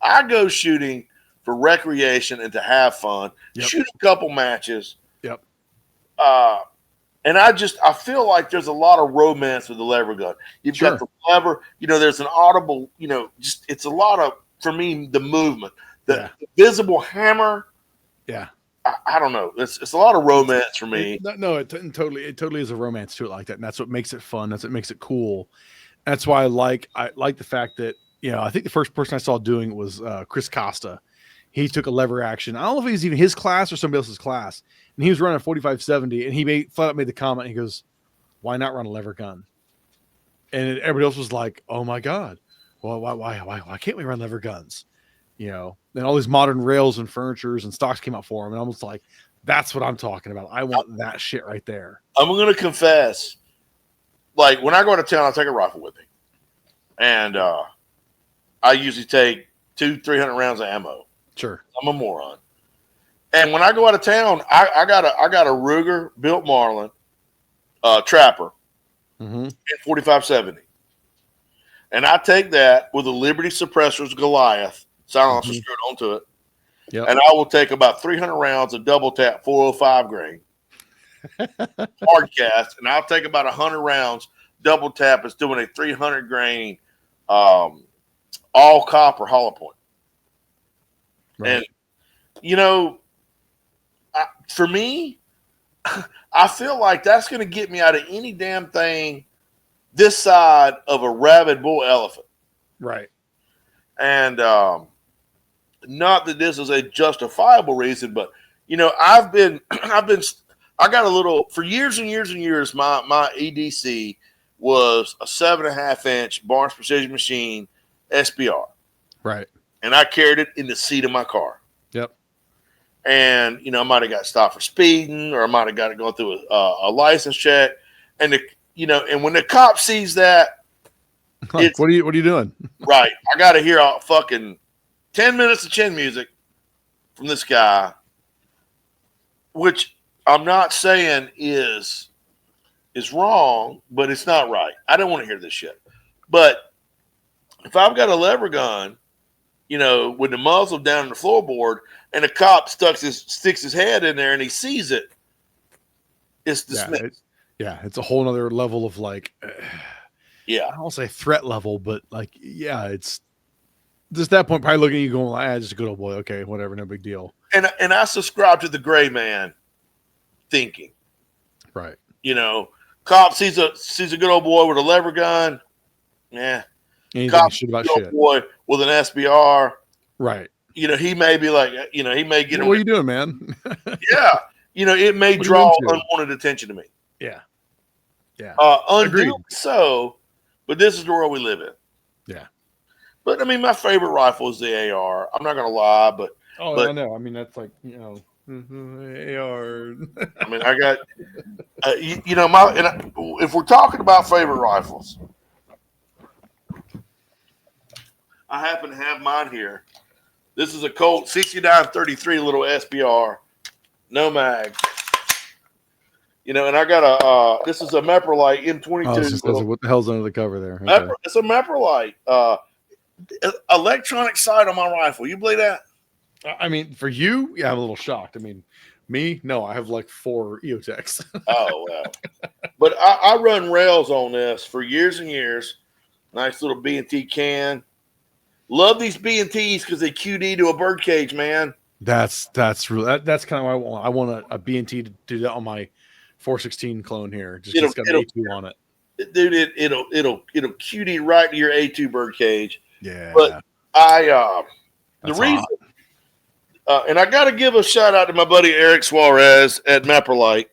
I go shooting for recreation and to have fun, shoot a couple matches. Yep. And I feel like there's a lot of romance with the lever gun. You've got the lever, there's an audible, it's a lot of, for me, the movement, the visible hammer. Yeah. I don't know. It's a lot of romance for me. It totally is a romance to it like that. And that's what makes it fun. That's what makes it cool. That's why I like the fact that, I think the first person I saw doing it was Chris Costa. He took a lever action. I don't know if it was even his class or somebody else's class. And he was running a 45-70, and he flat out made the comment. He goes, "Why not run a lever gun?" And everybody else was like, "Oh my God, well, why can't we run lever guns?" Then all these modern rails and furnitures and stocks came out for him, and I was like, "That's what I'm talking about. I want that shit right there." I'm going to confess, like when I go out of town, I take a rifle with me, and I usually take 200-300 rounds of ammo. Sure, I'm a moron. And when I go out of town, I got a Ruger built Marlin Trapper in 45-70. And I take that with a Liberty Suppressor's Goliath silencer screwed onto it. Yep. And I will take about 300 rounds of double tap 405 grain hard cast. And I'll take about 100 rounds double tap. It's doing a 300 grain all copper hollow point. Right. And, for me, I feel like that's going to get me out of any damn thing this side of a rabid bull elephant. Right. And not that this is a justifiable reason, but, I got a little, for years and years and years, my EDC was a 7.5-inch Barnes Precision Machine SBR. Right. And I carried it in the seat of my car. Yep. And, I might have got stopped for speeding, or I might have got to go through a license check. And, and when the cop sees that, what are you doing? Right. I got to hear a fucking 10 minutes of chin music from this guy, which I'm not saying is wrong, but it's not right. I don't want to hear this shit. But if I've got a lever gun, with the muzzle down in the floorboard, and a cop sticks his head in there and he sees it, it's dismissed. It's a whole other level of like, I don't say threat level, but like, it's just that point, probably looking at you going, like, just a good old boy. Okay, whatever, no big deal. And I subscribe to the gray man thinking. Right. You know, cop sees a good old boy with a lever gun. Yeah. Cop Shit about good shit. old boy with an SBR. Right. You know, he may be like, he may get. What are you doing, man? Yeah. You know, it may draw unwanted attention to me. Yeah. Yeah. Unduly so, but this is the world we live in. Yeah. But I mean, my favorite rifle is the AR. I'm not gonna lie, but I know. I mean, that's like, AR. I mean, I got if we're talking about favorite rifles, I happen to have mine here. This is a Colt 6933 little SBR, no mag. You know, and I got this is a Meprolite M22. What the hell's under the cover there? Okay. It's a Meprolite. Electronic sight on my rifle. You believe that? I mean, for you, yeah, I'm a little shocked. I mean, me, no, I have like 4 EOTechs. Oh, well. But I run rails on this for years and years. Nice little B&T can. Love these B&Ts because they QD to a bird cage, man. That's really that's kind of what I want. I want a B&T to do that on my 416 clone here. Just it's got an A2 on it. Dude, it'll QD right to your A2 bird cage. Yeah. But the reason and I got to give a shout out to my buddy Eric Suarez at Meprolite.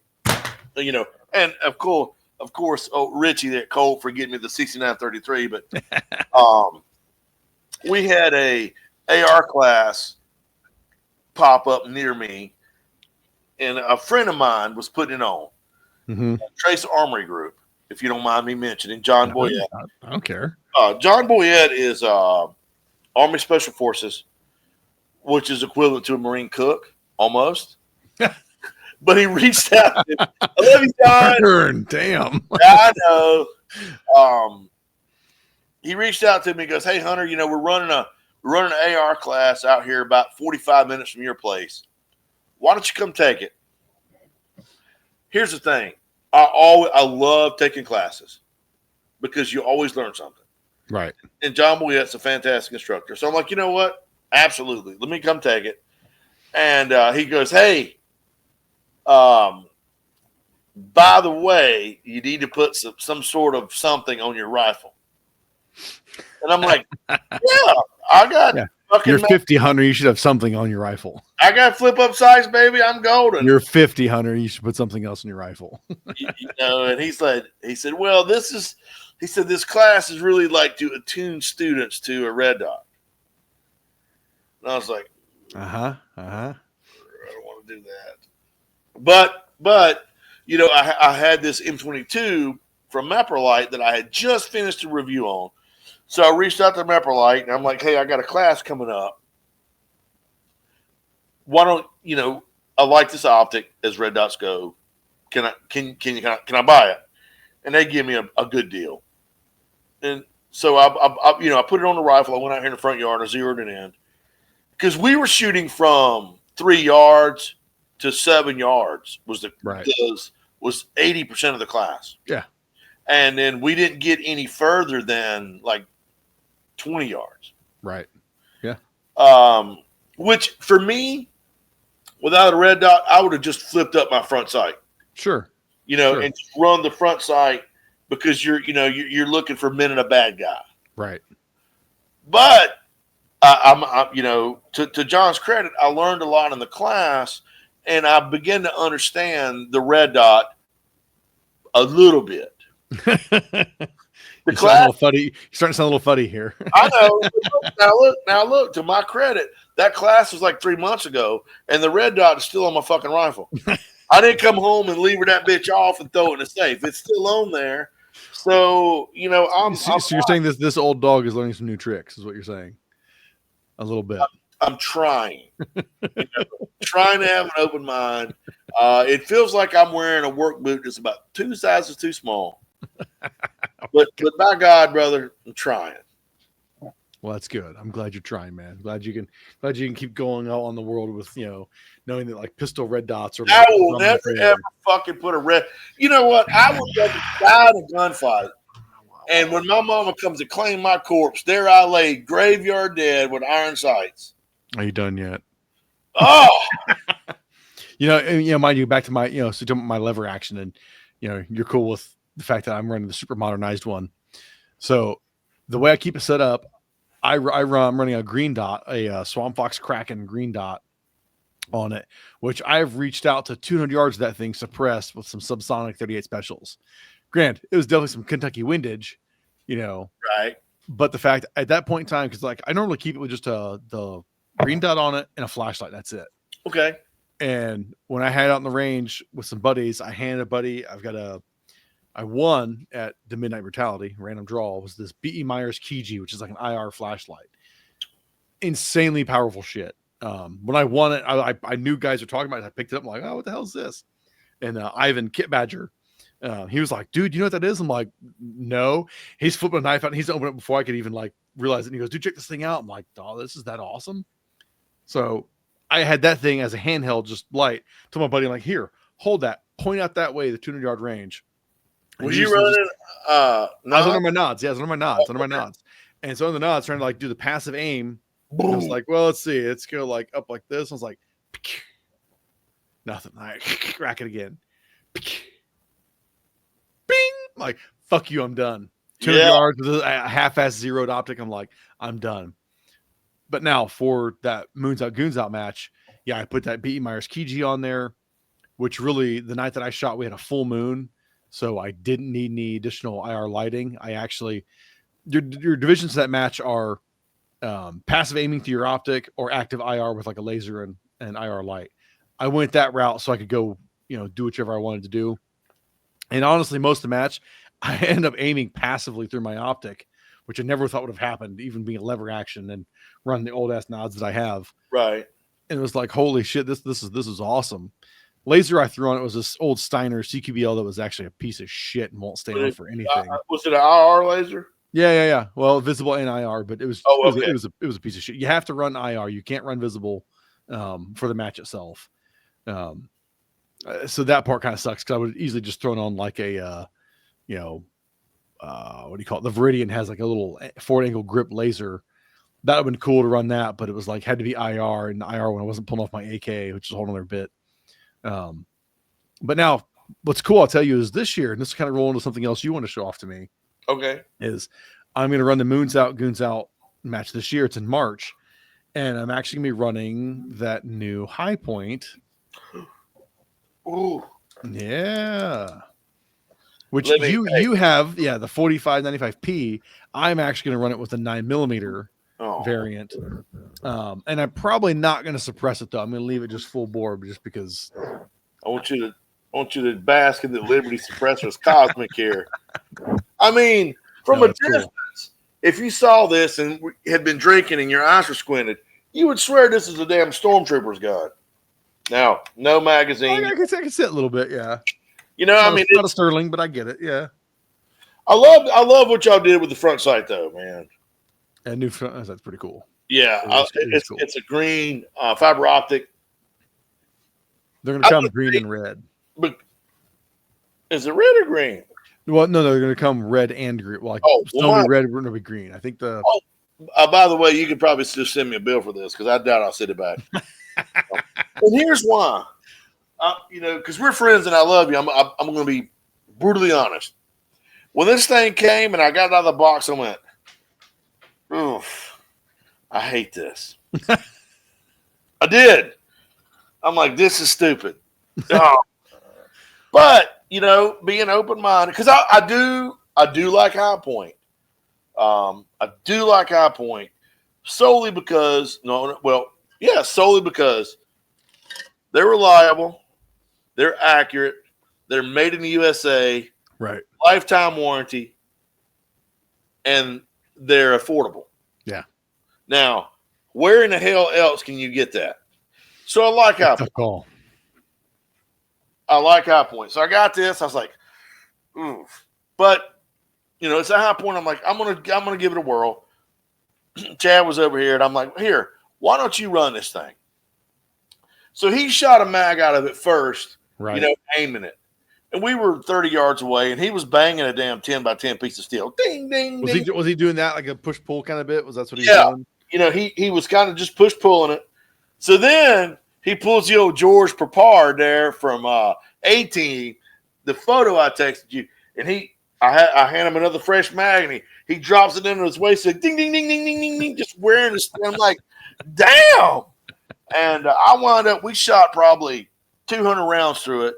You know, and of course, Richie at Colt for getting me the 6933, but we had a AR class pop up near me, and a friend of mine was putting it on. Mm-hmm. Trace Armory Group, if you don't mind me mentioning, John Boyette. I don't care. John Boyette is Army Special Forces, which is equivalent to a Marine cook, almost. But he reached out to me. I love you, John. Damn. I know. He reached out to me and goes, "Hey, Hunter, you know, we're running an AR class out here about 45 minutes from your place. Why don't you come take it?" Here's the thing. I love taking classes because you always learn something. Right. And John Boyette's a fantastic instructor. So I'm like, you know what? Absolutely. Let me come take it. And he goes, "Hey, by the way, you need to put some sort of something on your rifle." And I'm like, yeah, I got fucking. You're 50, Hunter. You should have something on your rifle. I got flip up size, baby. I'm golden. You're 50, Hunter. You should put something else on your rifle. You know, and he said, well, this class is really like to attune students to a red dot. And I was like, I don't want to do that. But you know, I had this M22 from Meprolite that I had just finished a review on. So I reached out to Meprolite and I'm like, "Hey, I got a class coming up. Why don't I like this optic as red dots go? Can I buy it?" And they give me a good deal. And so I put it on the rifle. I went out here in the front yard. I zeroed it in because we were shooting from 3 yards to 7 yards was 80% of the class. Yeah. And then we didn't get any further than like 20 yards. Right. Yeah. Which for me, without a red dot, I would have just flipped up my front sight. Sure. And just run the front sight because you're looking for men and a bad guy. Right. But I'm to John's credit, I learned a lot in the class and I began to understand the red dot a little bit. You're starting to sound a little fuddy here. I know. Now look. To my credit, that class was like 3 months ago, and the red dot is still on my fucking rifle. I didn't come home and lever that bitch off and throw it in a safe. It's still on there. So So you're saying this old dog is learning some new tricks, is what you're saying? A little bit. I'm trying. Trying to have an open mind. It feels like I'm wearing a work boot that's about 2 sizes too small. But by God, brother, I'm trying. Well, that's good. I'm glad you're trying, man. Glad you can keep going out on the world with knowing that like pistol red dots or. I will never ever fucking put a red. You know what? I would never die in a gunfight And when my mama comes to claim my corpse, there I lay graveyard dead with iron sights. Are you done yet? Oh, mind you, back to my, so to my lever action, and you're cool with the fact that I'm running the super modernized one. So the way I keep it set up, I'm running a green dot, a Swamp Fox Kraken green dot on it, which I've reached out to 200 yards of that thing suppressed with some subsonic 38 specials. Granted, it was definitely some Kentucky windage, right. But the fact at that point in time, because like I normally keep it with just the green dot on it and a flashlight. That's it. Okay. And when I had out in the range with some buddies, I handed a buddy, I won at the Midnight Brutality random draw, was this B.E. Myers Kiji, which is like an IR flashlight. Insanely powerful shit. When I won it, I knew guys were talking about it. I picked it up. I'm like, oh, what the hell is this? And Ivan Kit Badger, he was like, dude, you know what that is? I'm like, no. He's flipping a knife out and he's opened it before I could even like realize it. And he goes, dude, check this thing out. I'm like, oh, this is that awesome. So I had that thing as a handheld, just light. Told my buddy, I'm like, here, hold that, point out that way, the 200-yard range. Was you running? I was under my nods. Yeah, I was under my nods. Under my nods. And so on the nods, trying to like do the passive aim. I was like, well, let's see. Let's go like up like this. I was like, nothing. All right, crack it again. Bing! Like, fuck you, I'm done. 200 yards with a half-ass zeroed optic. I'm like, I'm done. But now for that Moons Out, Goons Out match, I put that B.E. Myers Kiji on there, which really, the night that I shot, we had a full moon. So I didn't need any additional IR lighting. I actually, your divisions to that match are passive aiming through your optic or active IR with like a laser and IR light. I went that route so I could go, do whichever I wanted to do. And honestly, most of the match, I ended up aiming passively through my optic, which I never thought would have happened, even being a lever action and running the old ass nods that I have. Right. And it was like, holy shit, this is awesome. Laser I threw on it was this old Steiner CQBL that was actually a piece of shit and won't stay on for anything. Was it an IR laser? Yeah. Well, visible and IR, but it was okay. it was a piece of shit. You have to run IR. You can't run visible for the match itself. So that part kind of sucks because I would easily just thrown on like a what do you call it? The Viridian has like a little forward angle grip laser. That would have been cool to run that, but it was like had to be IR, and IR when I wasn't pulling off my AK, which is a whole other bit. But now what's cool, I'll tell you, is this year, and this is kind of rolling into something else you want to show off to me. Okay. Is I'm going to run the Moons Out, Goons Out match this year. It's in March, and I'm actually going to be running that new High Point. Ooh. Yeah. Which you have, the 4595P. I'm actually going to run it with a 9mm variant. And I'm probably not going to suppress it though. I'm going to leave it just full bore just because I want you to bask in the Liberty Suppressor's cosmic here. I mean, from a distance, cool. If you saw this and had been drinking and your eyes were squinted, you would swear this is a damn stormtrooper's gun. Now, no magazine. I can see it a little bit, yeah. It's not a Sterling, but I get it, yeah. I love what y'all did with the front sight, though, man. And new front, that's pretty cool. Yeah, it's cool. It's a green fiber optic. They're going to come green and red. But is it red or green? Well, no, they're going to come red and green. Well, red, we're going to be green. I think the. By the way, you could probably still send me a bill for this because I doubt I'll send it back. And here's why. Because we're friends and I love you. I'm going to be brutally honest. When this thing came and I got it out of the box, I went, oof, I hate this. I did. I'm like, this is stupid. But, being open-minded, because I do like High Point. I do like High Point solely because, solely because they're reliable, they're accurate, they're made in the USA, right? Lifetime warranty, and they're affordable. Yeah. Now, where in the hell else can you get that? So I like High Point. Call. I like High Point. So I got this. I was like, oof. But it's a High Point. I'm like, I'm gonna give it a whirl. Chad was over here, and I'm like, here, why don't you run this thing? So he shot a mag out of it first, right? Aiming it. and we were 30 yards away, and he was banging a damn 10 by 10 piece of steel. Ding, ding, Was ding. he doing that like a push pull kind of bit? Was that what he was doing? You know, he was kind of just push pulling it. So then he pulls the old George Papard there from 18, the photo I texted you, and I hand him another fresh mag, and he drops it into his waist, and ding, ding, ding, ding, ding, ding, ding, just wearing it. I'm like, damn. And I wound up, we shot probably 200 rounds through it,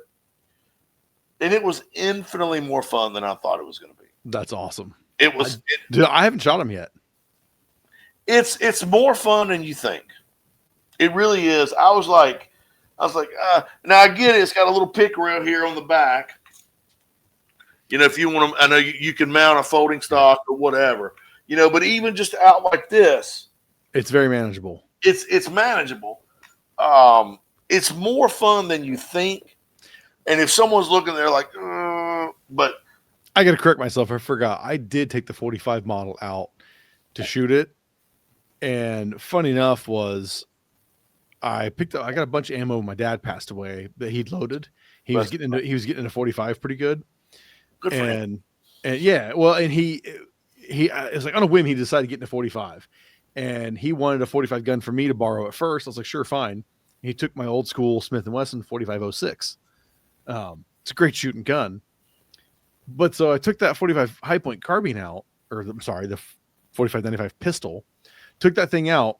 and it was infinitely more fun than I thought it was going to be. That's awesome. It was. Dude, I haven't shot him yet. It's more fun than you think. It really is. I was like, now I get it. It's got a little pick rail here on the back. You know, if you want to, I know you can mount a folding stock or whatever. You know, but even just out like this, it's very manageable. It's manageable. It's more fun than you think. And if someone's looking there like, but I got to correct myself. I forgot. I did take the 45 model out to shoot it. And funny enough was I got a bunch of ammo when my dad passed away that he'd loaded. He was getting into 45 pretty good. Good for him. And yeah, well, and he it was like on a whim, he decided to get into 45. And he wanted a 45 gun for me to borrow at first. I was like, sure, fine. He took my old school Smith & Wesson 4506. It's a great shooting gun. But so I took that 45 high point carbine out, or I'm sorry, the 4595 pistol, took that thing out,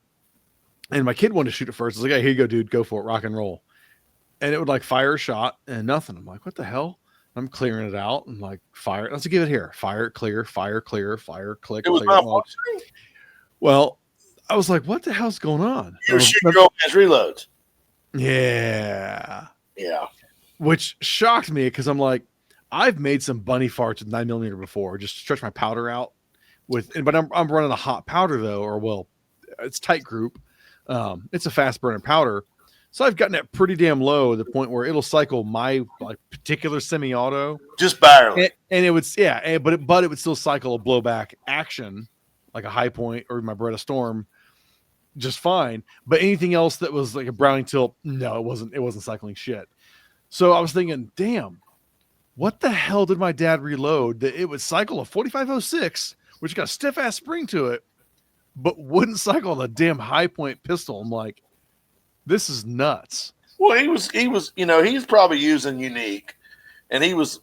and my kid wanted to shoot it first. I was like, hey, here you go, dude, go for it, rock and roll. And it would like fire a shot and nothing. I'm like, what the hell? I'm clearing it out and like fire. Let's give it here. Fire it clear, fire clear, fire, click. It was clear. Well, I was like, what the hell's going on? You were shooting your own man's reloads. Yeah. Yeah. Which shocked me because I'm like, I've made some bunny farts with 9mm before, just to stretch my powder out but I'm running a hot powder though, it's tight group. It's a fast burning powder. So I've gotten it pretty damn low to the point where it'll cycle my like particular semi-auto just barely. And it would, but it would still cycle a blowback action like a high point or my Beretta Storm just fine. But anything else that was like a Browning tilt, no, it wasn't cycling shit. So I was thinking, damn, what the hell did my dad reload that it would cycle a 4506, which got a stiff ass spring to it, but wouldn't cycle the damn high point pistol? I'm like, this is nuts. Well, he was, he's probably using Unique, and he was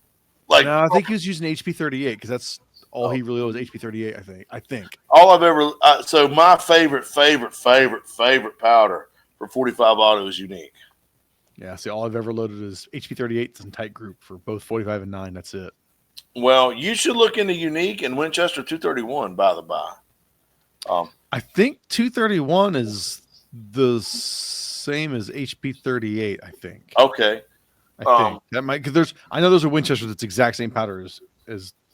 like, no, I think he was using HP38 because that's all he really was. HP38, I think. All I've ever, so my favorite powder for 45 auto is Unique. Yeah, see, all I've ever loaded is HP38s and tight group for both 45 and 9. That's it. Well, you should look into Unique and Winchester 231, by the by. I think 231 is the same as HP38, I think. Okay. I think that might, because I know there's a Winchester that's exact same powder as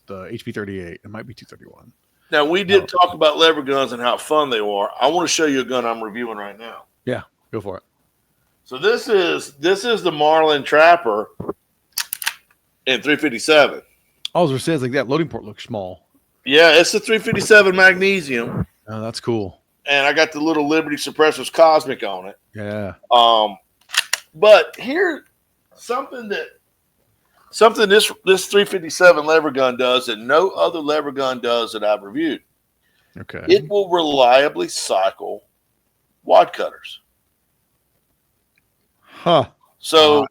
the HP38. It might be 231. Now, we did talk about lever guns and how fun they are. I want to show you a gun I'm reviewing right now. Yeah, go for it. So this is the Marlin Trapper in 357. All I was saying is like that loading port looks small. Yeah, it's the 357 magnesium. Oh, that's cool. And I got the little Liberty Suppressors Cosmic on it. Yeah. But here, something this 357 lever gun does that no other lever gun does that I've reviewed. Okay. It will reliably cycle wad cutters. Huh. So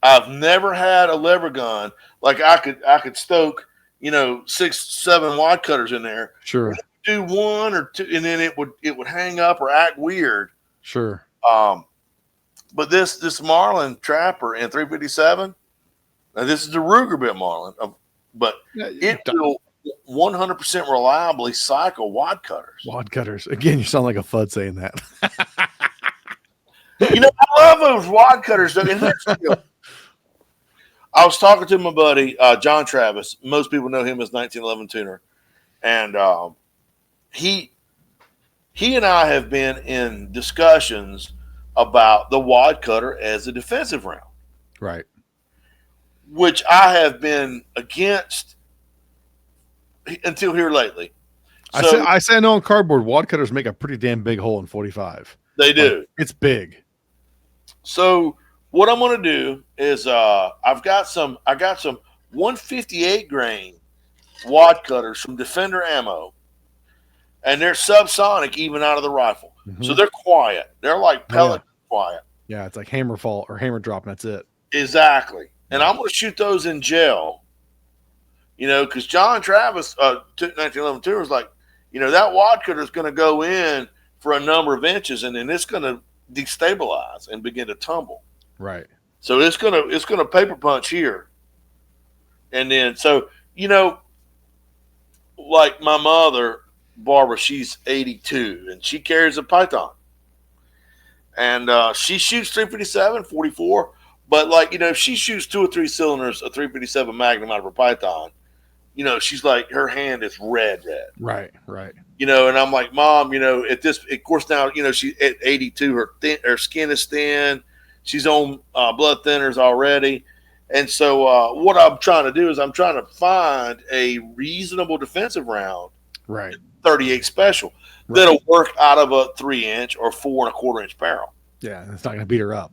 I've never had a lever gun like I could stoke, 6-7 wad cutters in there. Sure. Do one or two, and then it would hang up or act weird. Sure. But this Marlin Trapper in 357, now this is the Ruger bit Marlin, but it will 100% reliably cycle wad cutters. Wad cutters. Again, you sound like a FUD saying that. I love those wad cutters. I was talking to my buddy, John Travis. Most people know him as 1911 Tuner. And he and I have been in discussions about the wad cutter as a defensive round. Right. Which I have been against until here lately. So, I say I know on cardboard, wad cutters make a pretty damn big hole in 45. They do. It's big. So what I'm going to do is I got some 158 grain wad cutters from Defender Ammo, and they're subsonic even out of the rifle. So they're quiet. They're like pellet quiet. Yeah, it's like hammer fall or hammer drop, and that's it. Exactly. And I'm going to shoot those in gel, because John Travis, 1911 Tour, was like, that wad cutter is going to go in for a number of inches, and then it's going to destabilize and begin to tumble. Right. So it's gonna paper punch here, and then like my mother, Barbara, she's 82, and she carries a Python, and she shoots 357, 44. But if she shoots 2 or 3 cylinders, a 357 Magnum out of her Python, she's like, her hand is red. Right. And I'm like, Mom, at this, of course now, she's at 82, her skin is thin. She's on blood thinners already. And so what I'm trying to do is I'm trying to find a reasonable defensive round, right, 38 special, that'll work out of a 3-inch or 4 1/4-inch barrel. Yeah, it's not going to beat her up.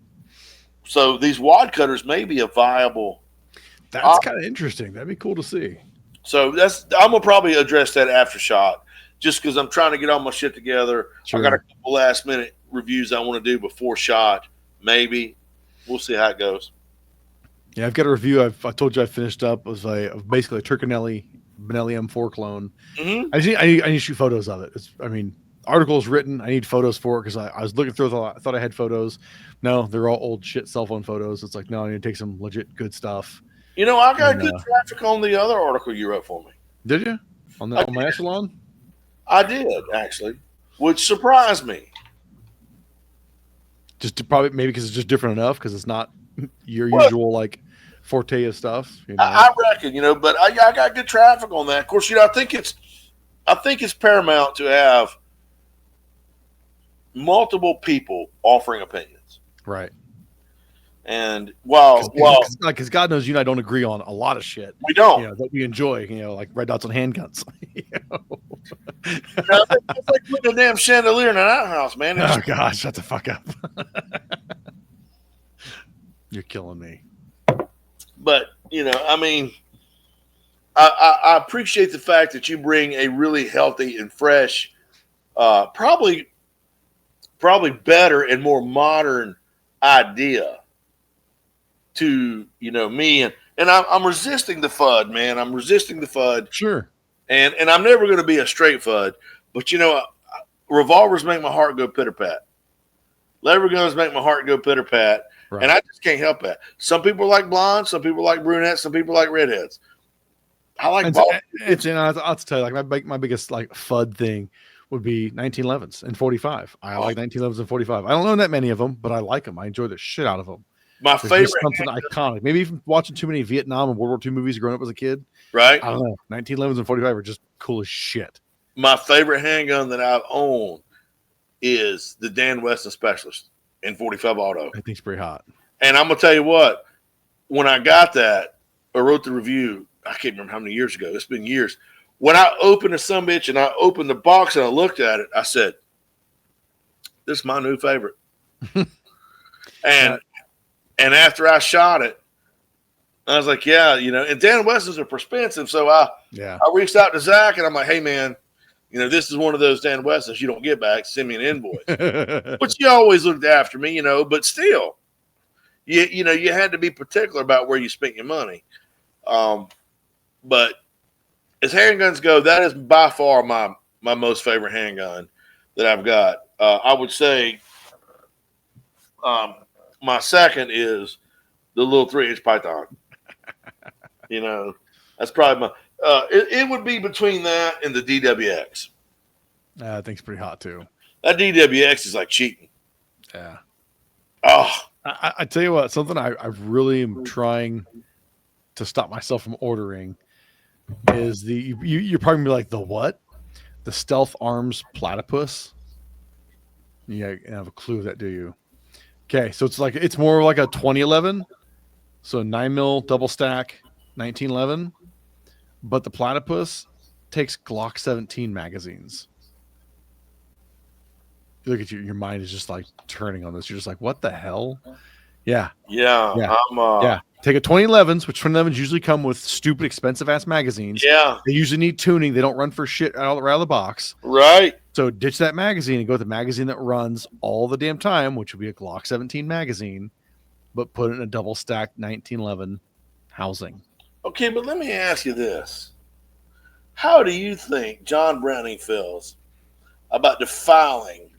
So these wad cutters may be a viable. That's kind of interesting. That'd be cool to see. So I'm gonna probably address that after shot, just because I'm trying to get all my shit together. Sure. I got a couple last minute reviews I want to do before shot. Maybe we'll see how it goes. Yeah, I've got a review. I told you I finished up. It was basically a Turcanelli Benelli M4 clone. Mm-hmm. I need to shoot photos of it. Article is written. I need photos for it because I was looking through. I thought I had photos. No, they're all old shit cell phone photos. It's like, no, I need to take some legit good stuff. I got good traffic on the other article you wrote for me. Did you? On my Echelon? I did, actually, which surprised me. Probably maybe because it's just different enough because it's not your usual like forte of stuff. I reckon, but I got good traffic on that. Of course, I think it's paramount to have multiple people offering opinions. Right. And because God knows you and I don't agree on a lot of shit. We don't. That we enjoy, like red dots on handguns. It's like putting a damn chandelier in an outhouse, man. Oh gosh, shut the fuck up. You're killing me. But I appreciate the fact that you bring a really healthy and fresh, probably better and more modern idea to me, and I'm resisting the FUD, man. I'm resisting the FUD. Sure. And I'm never going to be a straight FUD, but revolvers make my heart go pitter pat. Lever guns make my heart go pitter pat, right. And I just can't help that. Some people like blondes, some people like brunettes, some people like redheads. I like both. I'll tell you, like my biggest like FUD thing would be 1911s and 45. I like 1911s and 45. I don't own that many of them, but I like them. I enjoy the shit out of them. My favorite, something iconic. Maybe even watching too many Vietnam and World War II movies growing up as a kid. Right. I don't know. 1911s and 45 are just cool as shit. My favorite handgun that I've owned is the Dan Weston Specialist in 45 auto. I think it's pretty hot. And I'm gonna tell you what, when I got that, I wrote the review. I can't remember how many years ago. It's been years. When I opened the sumbitch and I opened the box and I looked at it, I said, "This is my new favorite." And after I shot it, I was like, "Yeah, And Dan Westons are expensive, so I reached out to Zach and I'm like, "Hey, man, this is one of those Dan Westons you don't get back. Send me an invoice." But you always looked after me, But still, you had to be particular about where you spent your money. But as handguns go, that is by far my most favorite handgun that I've got. I would say my second is the little 3-inch Python. That's probably my. It would be between that and the DWX. I think it's pretty hot too. That DWX is like cheating. Yeah. Oh, I tell you what, something I really am trying to stop myself from ordering is you're probably gonna be like, the what? The Stealth Arms Platypus. Yeah, you have a clue of that, do you? Okay, so it's more like a 2011, so 9mm double stack 1911, but the Platypus takes Glock 17 magazines. You look at your mind is just like turning on this. You're just like, what the hell? Yeah. Yeah. Yeah. Take a 2011s, which 2011s usually come with stupid, expensive ass magazines. Yeah. They usually need tuning. They don't run for shit right out of the box. Right. So ditch that magazine and go with the magazine that runs all the damn time, which would be a Glock 17 magazine, but put it in a double stacked 1911 housing. Okay, but let me ask you this. How do you think John Browning feels about defiling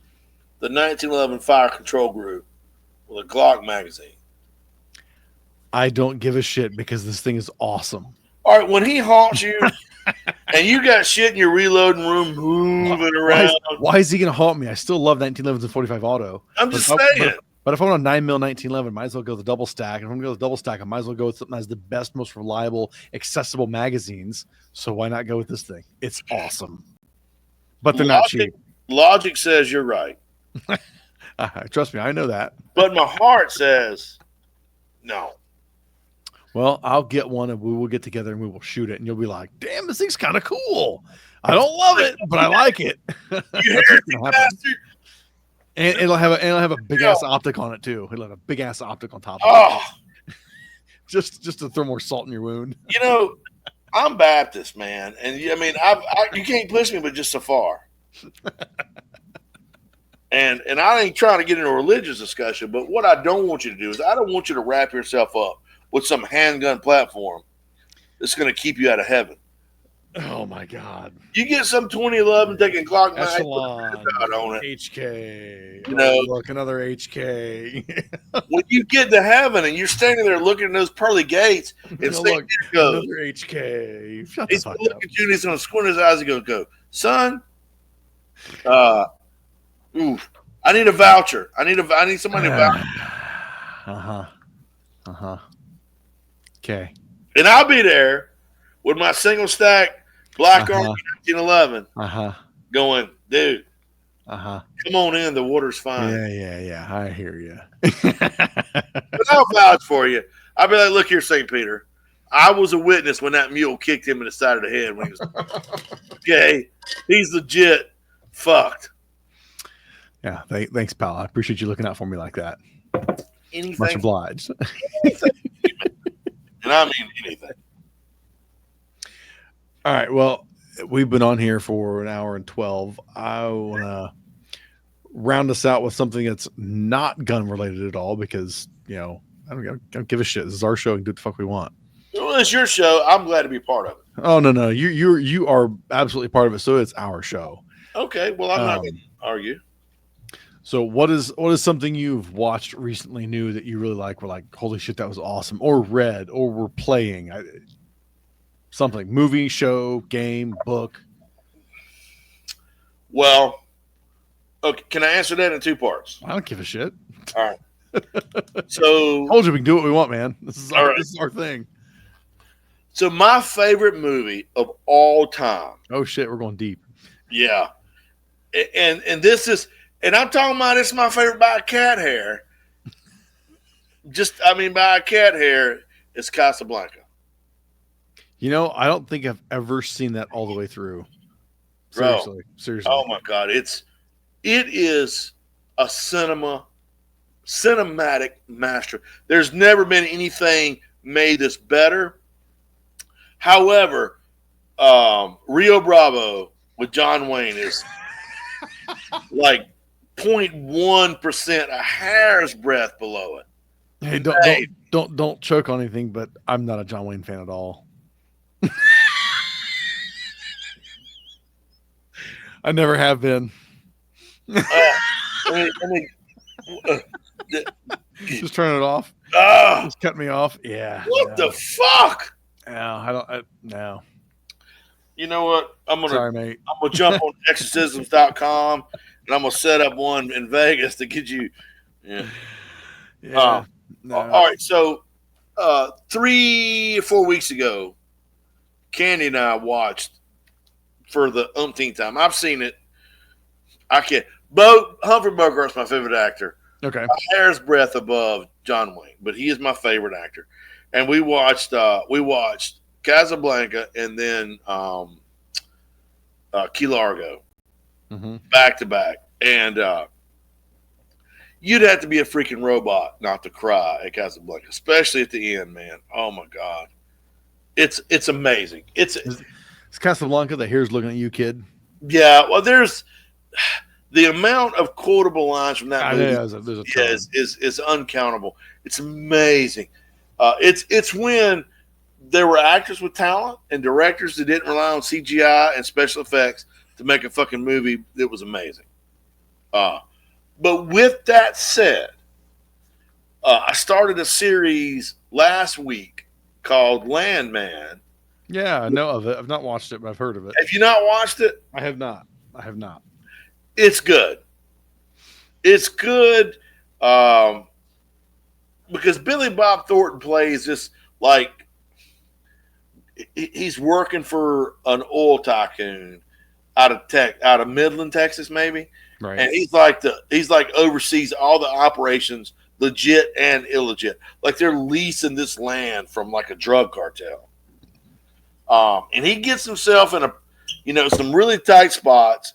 the 1911 Fire Control Group with a Glock magazine? I don't give a shit because this thing is awesome. All right, when he haunts you and you got shit in your reloading room moving around. Why is he going to haunt me? I still love 1911s and 45 auto. I'm just saying. But if I want a 9mm 1911, might as well go with the double stack. If I'm going to go with double stack, I might as well go with something that has the best, most reliable, accessible magazines. So why not go with this thing? It's awesome. But they're not cheap. Logic says you're right. Trust me, I know that. But my heart says no. Well, I'll get one and we will get together and we will shoot it. And you'll be like, damn, this thing's kind of cool. I don't love it, but I like it. You hear it, bastard? And it'll have a big ass optic on it too. It'll have a big ass optic on top of it. Just to throw more salt in your wound. You know, I'm Baptist, man, and I mean, you can't push me, but just so far. And I ain't trying to get into a religious discussion, but what I don't want you to do is I don't want you to wrap yourself up with some handgun platform that's going to keep you out of heaven. Oh my God! You get some 2011 taking Glock Echelon, on it. HK. You know, look, another HK. When you get to heaven and you're standing there looking at those pearly gates and saying, another HK. Shut the fuck up. Look at you and he's going to squint his eyes and go, son, oof, I need a voucher. I need somebody to vouch. Okay. And I'll be there with my single stack Black Army 1911 going, dude, come on in. The water's fine. Yeah. I hear you. But I'll vouch for you. I'll be like, look here, St. Peter. I was a witness when that mule kicked him in the side of the head. When he was okay. He's legit fucked. Yeah. Thanks, pal. I appreciate you looking out for me like that. Anything. Much obliged. And I mean anything. All right. Well, we've been on here for an hour and 12. I want to round us out with something that's not gun related at all because, I don't give a shit. This is our show and do what the fuck we want. Well, it's your show. I'm glad to be part of it. Oh, no. You are absolutely part of it. So it's our show. Okay. Well, I'm not going to argue. So what is something you've watched recently new that you really like? We're like, holy shit, that was awesome. Or read or were playing. Something, movie, show, game, book. Well, okay. Can I answer that in two parts? I don't give a shit. All right. So I told you we can do what we want, man. This is our thing. So my favorite movie of all time. Oh shit, we're going deep. Yeah. And this is, and I'm talking about this is my favorite by a cat hair. By a cat hair, it's Casablanca. I don't think I've ever seen that all the way through. Seriously. Oh my God. It is a cinematic master. There's never been anything made this better. However, Rio Bravo with John Wayne is like 0.1%, a hair's breadth below it. Hey, don't choke on anything, but I'm not a John Wayne fan at all. I never have been. Just turn it off. Just cut me off. Yeah. What the fuck? No. You know what? Sorry, mate. I'm gonna jump on exorcisms.com and I'm gonna set up one in Vegas to get you. Yeah. No. All right. So 3 or 4 weeks ago, Candy and I watched for the umpteenth time. I've seen it. I can't. Humphrey Bogart's my favorite actor. Okay. A hair's breadth above John Wayne, but he is my favorite actor. And we watched Casablanca and then Key Largo back to back. And You'd have to be a freaking robot not to cry at Casablanca, especially at the end, man. Oh my god, it's amazing. It's Casablanca. The hair's looking at you, kid. Yeah. Well, there's the amount of quotable lines from that movie. There's a ton. is uncountable. It's amazing. It's when there were actors with talent and directors that didn't rely on CGI and special effects to make a fucking movie that was amazing. But with that said, I started a series last week called Landman. Yeah, I know of it. I've not watched it, but I've heard of it. Have you not watched it? I have not. It's good. It's good because Billy Bob Thornton plays this like he's working for an oil tycoon out of Midland, Texas, maybe. Right. And he's like oversees all the operations, legit and illegit. Like they're leasing this land from like a drug cartel. And he gets himself in some really tight spots.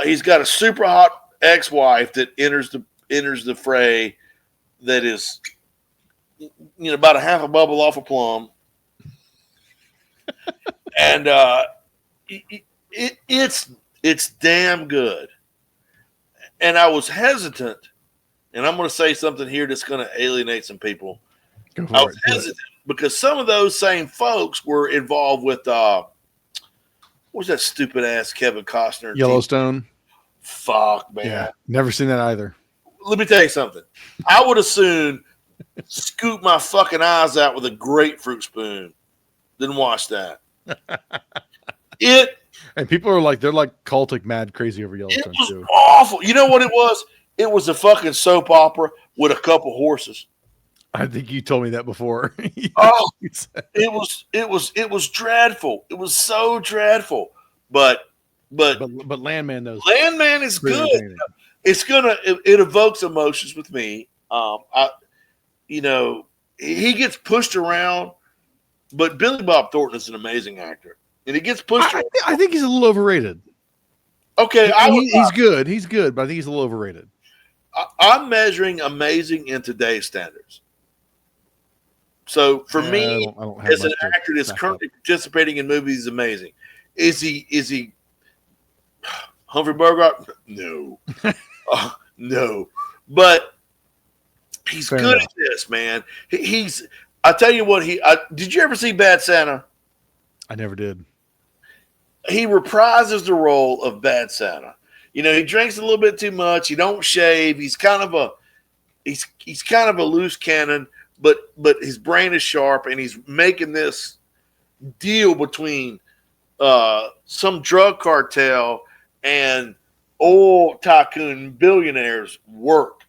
He's got a super hot ex-wife that enters the fray that is about a half a bubble off a plum. And it's damn good. And I was hesitant, and I'm going to say something here that's going to alienate some people. I was hesitant because some of those same folks were involved with what was that stupid ass Kevin Costner? Yellowstone. Fuck, man. Yeah, never seen that either. Let me tell you something. I would as soon scoop my fucking eyes out with a grapefruit spoon than watch that. And people are like, they're like cultic mad crazy over Yellowstone. It was awful. You know what it was? It was a fucking soap opera with a couple horses. I think you told me that before. Oh, it was dreadful. It was so dreadful. But Landman knows. Landman is good. It evokes emotions with me. He gets pushed around, but Billy Bob Thornton is an amazing actor, and he gets pushed around. I think he's a little overrated. Okay, he's good. He's good, but I think he's a little overrated. I'm measuring amazing in today's standards. So for me, I don't have as an actor that's currently participating in movies, is amazing. Is he Humphrey Bogart? No, no. But he's good at this, man. I tell you what. Did you ever see Bad Santa? I never did. He reprises the role of Bad Santa. He drinks a little bit too much. He don't shave. He's kind of a loose cannon. But his brain is sharp, and he's making this deal between some drug cartel and oil tycoon billionaires work,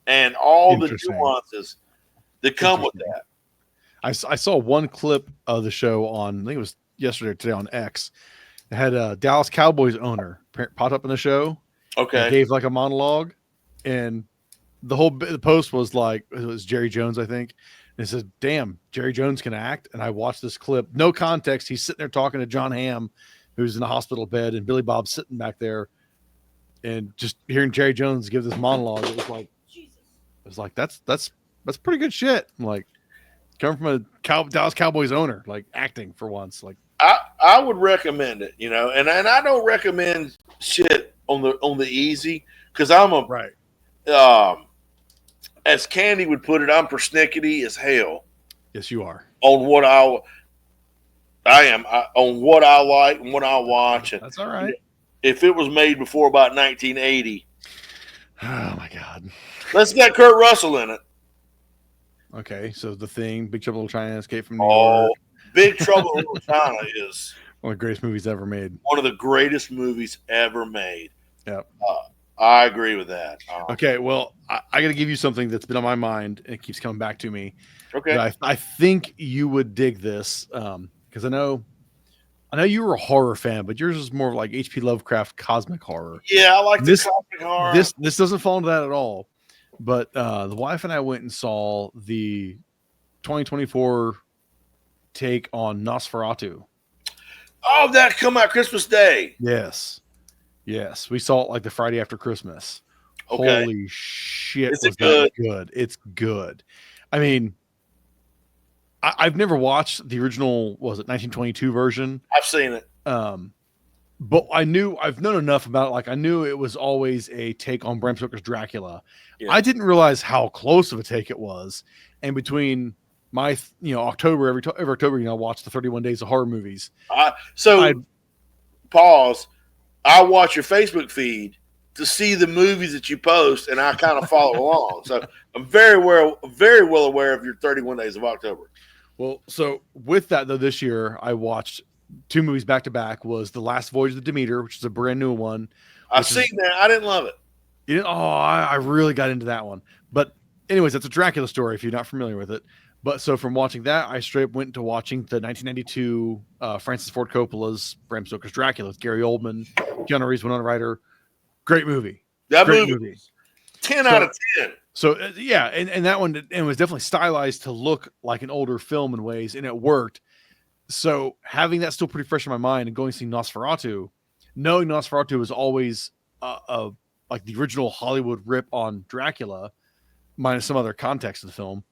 and all the nuances that come with that. I saw one clip of the show on, I think it was yesterday or today on X. It had a Dallas Cowboys owner popped up in the show. Okay, gave like a monologue, and the post was like, it was Jerry Jones, I think. And it says, damn, Jerry Jones can act. And I watched this clip, no context. He's sitting there talking to John Hamm, who's in the hospital bed, and Billy Bob's sitting back there, and just hearing Jerry Jones give this monologue. It was like, Jesus. It was like, that's pretty good shit. I'm like, coming from a Dallas Cowboys owner, like acting for once. Like, I would recommend it, and I don't recommend shit on the easy, because I'm a right. As Candy would put it, I'm persnickety as hell. Yes, you are. On what I am on what I like and what I watch. And that's all right. If it was made before about 1980, oh my God, let's get Kurt Russell in it. Okay, so The Thing, Big Trouble in Little China, Escape from New York. Big Trouble in Little China is one of the greatest movies ever made. One of the greatest movies ever made. Yep. I agree with that. Okay, well, I got to give you something that's been on my mind, and it keeps coming back to me. Okay. I think you would dig this, because I know you were a horror fan, but yours is more like H.P. Lovecraft cosmic horror. Yeah, I like this cosmic horror. This doesn't fall into that at all. But the wife and I went and saw the 2024 take on Nosferatu. Oh, that come out Christmas Day. Yes, we saw it like the Friday after Christmas. Okay. Holy shit, Is was it good? that good? It's good. I mean, I've never watched the original, was it 1922 version? I've seen it. But I've known enough about it. Like I knew it was always a take on Bram Stoker's Dracula. Yeah. I didn't realize how close of a take it was. And between my, October, every October, I watch the 31 Days of Horror movies. Pause. I watch your Facebook feed to see the movies that you post, and I kind of follow along. So I'm very well aware of your 31 Days of October. Well, so with that though, this year I watched 2 movies back to back. Was The Last Voyage of the Demeter, which is a brand new one. I've seen that. I didn't love it. You didn't? Oh, I really got into that one. But anyways, that's a Dracula story if you're not familiar with it. But so from watching that, I straight up went to watching the 1992 Francis Ford Coppola's Bram Stoker's Dracula with Gary Oldman, Keanu Reeves, Winona Ryder. Great movie. Great movie. 10 out of 10. So yeah, and that one, and was definitely stylized to look like an older film in ways, and it worked. So having that still pretty fresh in my mind, and going to see Nosferatu, knowing Nosferatu was always like the original Hollywood rip on Dracula, minus some other context of the film.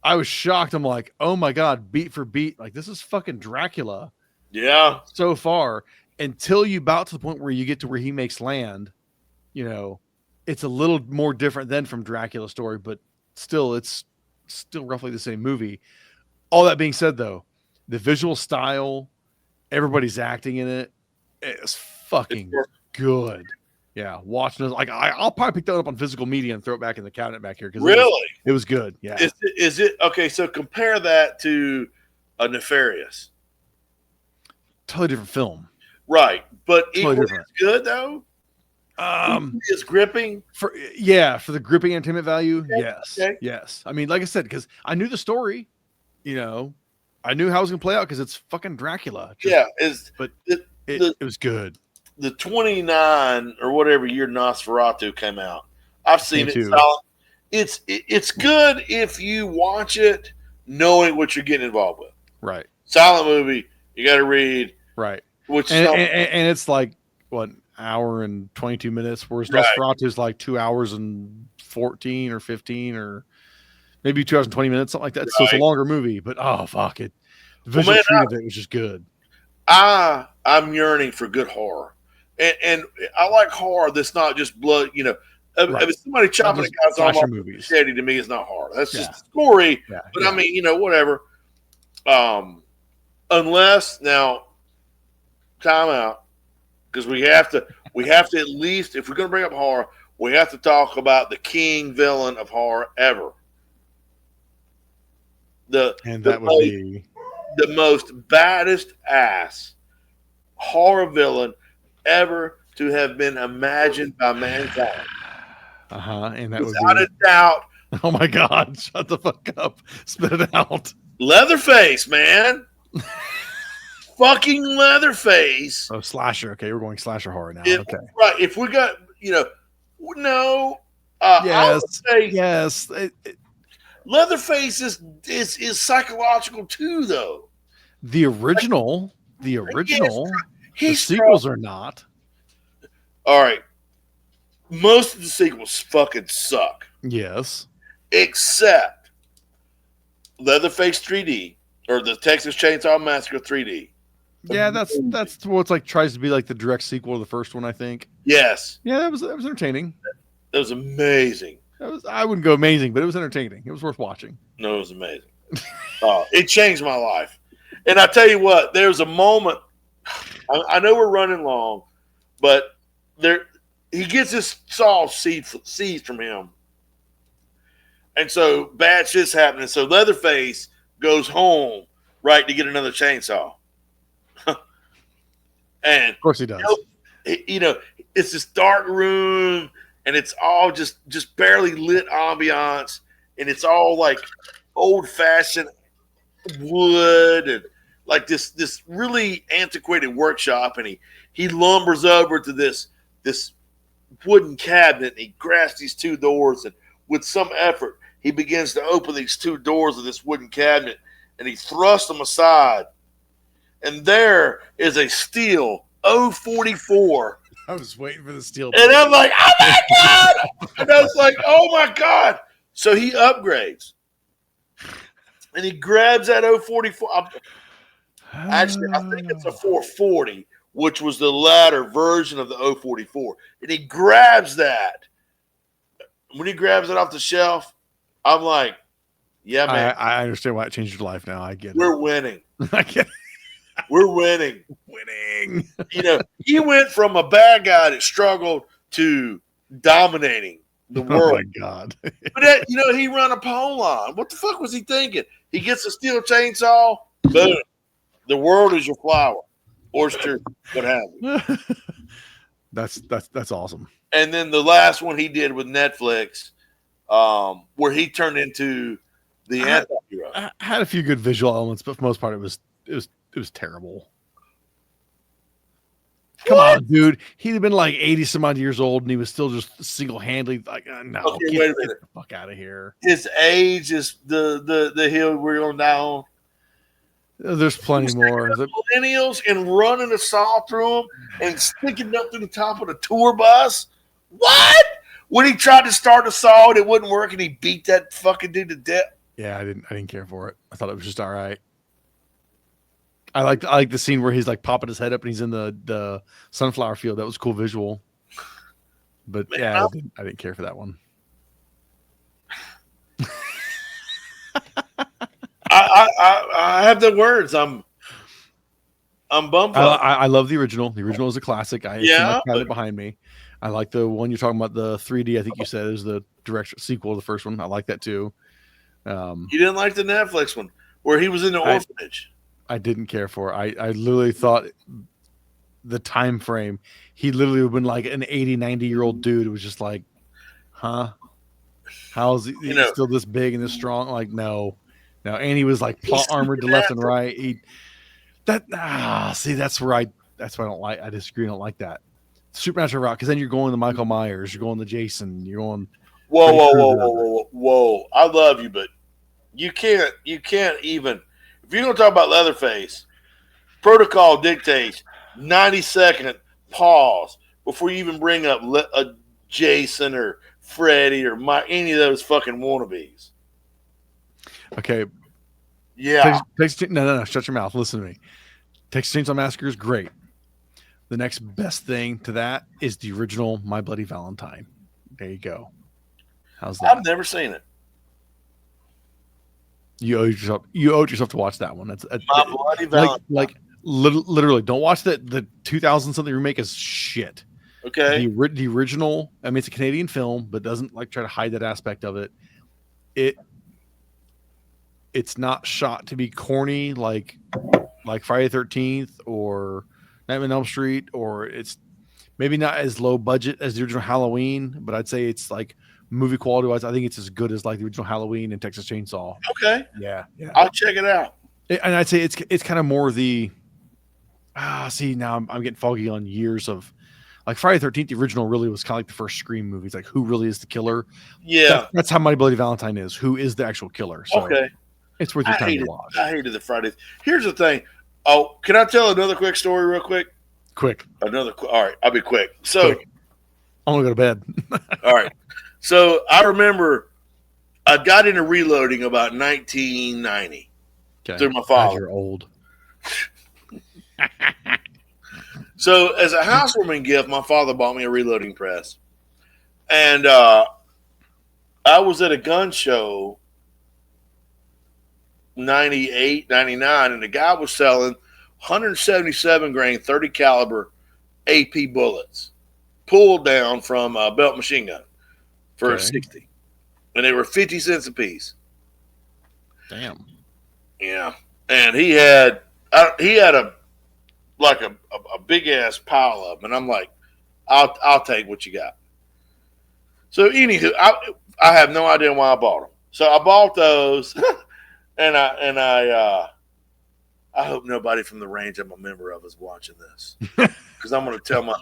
I was shocked. I'm like, oh my God, beat for beat. Like, this is fucking Dracula. Yeah. So far, until you bout to the point where you get to where he makes land, it's a little more different than from Dracula's story, but still, it's still roughly the same movie. All that being said, though, the visual style, everybody's acting in it, it's fucking good. Yeah, watching it, like I'll probably pick that up on physical media and throw it back in the cabinet back here because it was good. Yeah, is it okay? So compare that to a Nefarious. Totally different film, right? But totally equally different. Good though. It's gripping for the gripping entertainment value. Okay. Yes. I mean, like I said, because I knew the story, I knew how it was gonna play out because it's fucking Dracula. It was good. The 29 or whatever year Nosferatu came out. I've seen it. It's good if you watch it knowing what you're getting involved with. Right. Silent movie, you got to read. Right. Which and it's like what, hour and 22 minutes, whereas Nosferatu is like 2 hours and 14 or 15 or maybe 2 hours and 20 minutes, something like that. Right. So it's a longer movie, but oh fuck it, the visual treat of it was just good. I'm yearning for good horror. And I like horror that's not just blood, If somebody chopping a guy's arm off with a machete, to me, is not horror. That's just gory. Yeah, but I mean, whatever. Unless now, time out, because we have to at least, if we're going to bring up horror, we have to talk about the king villain of horror ever. The most baddest ass horror villain ever to have been imagined by mankind. And that without a doubt. Oh my God! Shut the fuck up! Spit it out. Leatherface, man. Fucking Leatherface. Oh, slasher. Okay, we're going slasher horror now. Okay, right. If we got, no. Yes. I would say yes. Leatherface is psychological too, though. The original. The sequels are not. All right. Most of the sequels fucking suck. Yes. Except Leatherface 3D or the Texas Chainsaw Massacre 3D. Yeah, that's what it's like. Tries to be like the direct sequel to the first one, I think. Yes. Yeah, that was entertaining. That was amazing. I wouldn't go amazing, but it was entertaining. It was worth watching. No, it was amazing. It changed my life. And I tell you what, there's a moment. I know we're running long, but he gets his saw seized from him. And so bad shit's happening. So Leatherface goes home, right, to get another chainsaw. And of course he does. It's this dark room, and it's all just barely lit ambiance, and it's all like old-fashioned wood and like this really antiquated workshop, and he lumbers over to this wooden cabinet, and he grasps these 2 doors, and with some effort he begins to open these 2 doors of this wooden cabinet, and he thrusts them aside, and there is a steel 044 I was waiting for the steel. And I'm like, oh my God. And I was like, oh my God. So he upgrades. And he grabs that 044. Actually, I think it's a 440, which was the latter version of the 044. And he grabs that. When he grabs it off the shelf, I'm like, yeah, man. I understand why it changed your life now. I get it. We're winning. I get it. We're winning. Winning. You know, he went from a bad guy that struggled to dominating the world. Oh, my God. But that, you know, he run a pole line. What the fuck was he thinking? He gets a steel chainsaw. Boom. The world is your flower. Oyster, what have you. That's awesome. And then the last one he did with Netflix, where he turned into the anti-hero. I had a few good visual elements, but for the most part, it was terrible. Come on, dude. He'd have been like 80 some odd years old, and he was still just single-handedly like, no, okay, wait a minute. Get the fuck out of here. His age is the hill we're going down. There's plenty more. Millennials and running a saw through them and sticking it up to the top of the tour bus. What? When he tried to start a saw and it wouldn't work, and he beat that fucking dude to death. Yeah, I didn't care for it. I thought it was just all right. I like the scene where he's like popping his head up and he's in the sunflower field. That was a cool visual. But man, yeah, I didn't care for that one. I have the words. I'm bummed. I love the original. The original is a classic. I have it behind me. I like the one you're talking about, the 3D. I think you said is the direct sequel to the first one. I like that too. You didn't like the Netflix one where he was in the orphanage. I didn't care for it. I literally thought the time frame, he literally would have been like an 80, 90-year-old dude. It was just like, huh? How is he still this big and this strong? Like, no. And he was like plot armored to left and right. That's where I don't like. I disagree. I don't like that supernatural route, because then you're going to Michael Myers, you're going to Jason, you're going. Whoa! I love you, but you can't even. If you're going to talk about Leatherface, protocol dictates 90-second pause before you even bring up a Jason or Freddy or any of those fucking wannabes. Okay. Yeah. No. Shut your mouth. Listen to me. Texas Chainsaw Massacre is great. The next best thing to that is the original My Bloody Valentine. There you go. How's that? I've never seen it. You owed yourself to watch that one. That's My Bloody Valentine. Like literally, don't watch the 2000 something remake is shit. Okay. The original. I mean, it's a Canadian film, but doesn't like try to hide that aspect of it. It's not shot to be corny like Friday the 13th or Nightmare on Elm Street, or it's maybe not as low budget as the original Halloween, but I'd say it's like movie quality wise, I think it's as good as like the original Halloween and Texas Chainsaw. Okay. Yeah. I'll check it out. And I'd say it's kind of more the see, now I'm getting foggy on years of like Friday the 13th. The original really was kind of like the first Scream movies. Like, who really is the killer? Yeah. That's how My Bloody Valentine is. Who is the actual killer? So okay. It's worth your time to watch. I hated the Fridays. Here's the thing. Oh, can I tell another quick story real quick? Quick. All right. I'll be quick. So I'm going to go to bed. All right. So I remember I got into reloading about 1990 through my father. You're old. So as a housewarming gift, my father bought me a reloading press. And I was at a gun show 98, 99, and the guy was selling 177 grain 30 caliber AP bullets pulled down from a belt machine gun for a 60, and they were 50 cents a piece. Damn. Yeah, and he had a big ass pile of them, and I'm like, I'll take what you got. So anywho, I have no idea why I bought them. So I bought those. And I hope nobody from the range I'm a member of is watching this, because I'm going to tell my.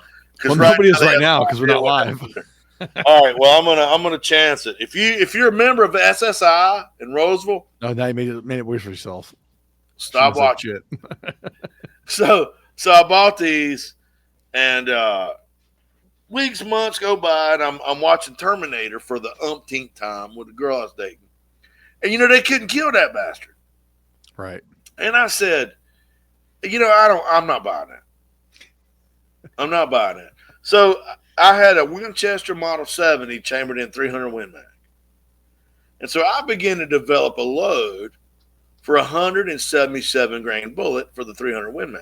Well, nobody is right now because we're not live. All right, well I'm gonna chance it. If you're a member of SSI in Roseville, no, now you made it worse for yourself. Stop watching it. So I bought these, and weeks, months go by, and I'm watching Terminator for the umpteenth time with the girl I was dating. And, they couldn't kill that bastard. Right. And I said, I'm not buying it. I'm not buying it. So I had a Winchester Model 70 chambered in 300 Win Mag. And so I began to develop a load for a 177 grain bullet for the 300 Win Mag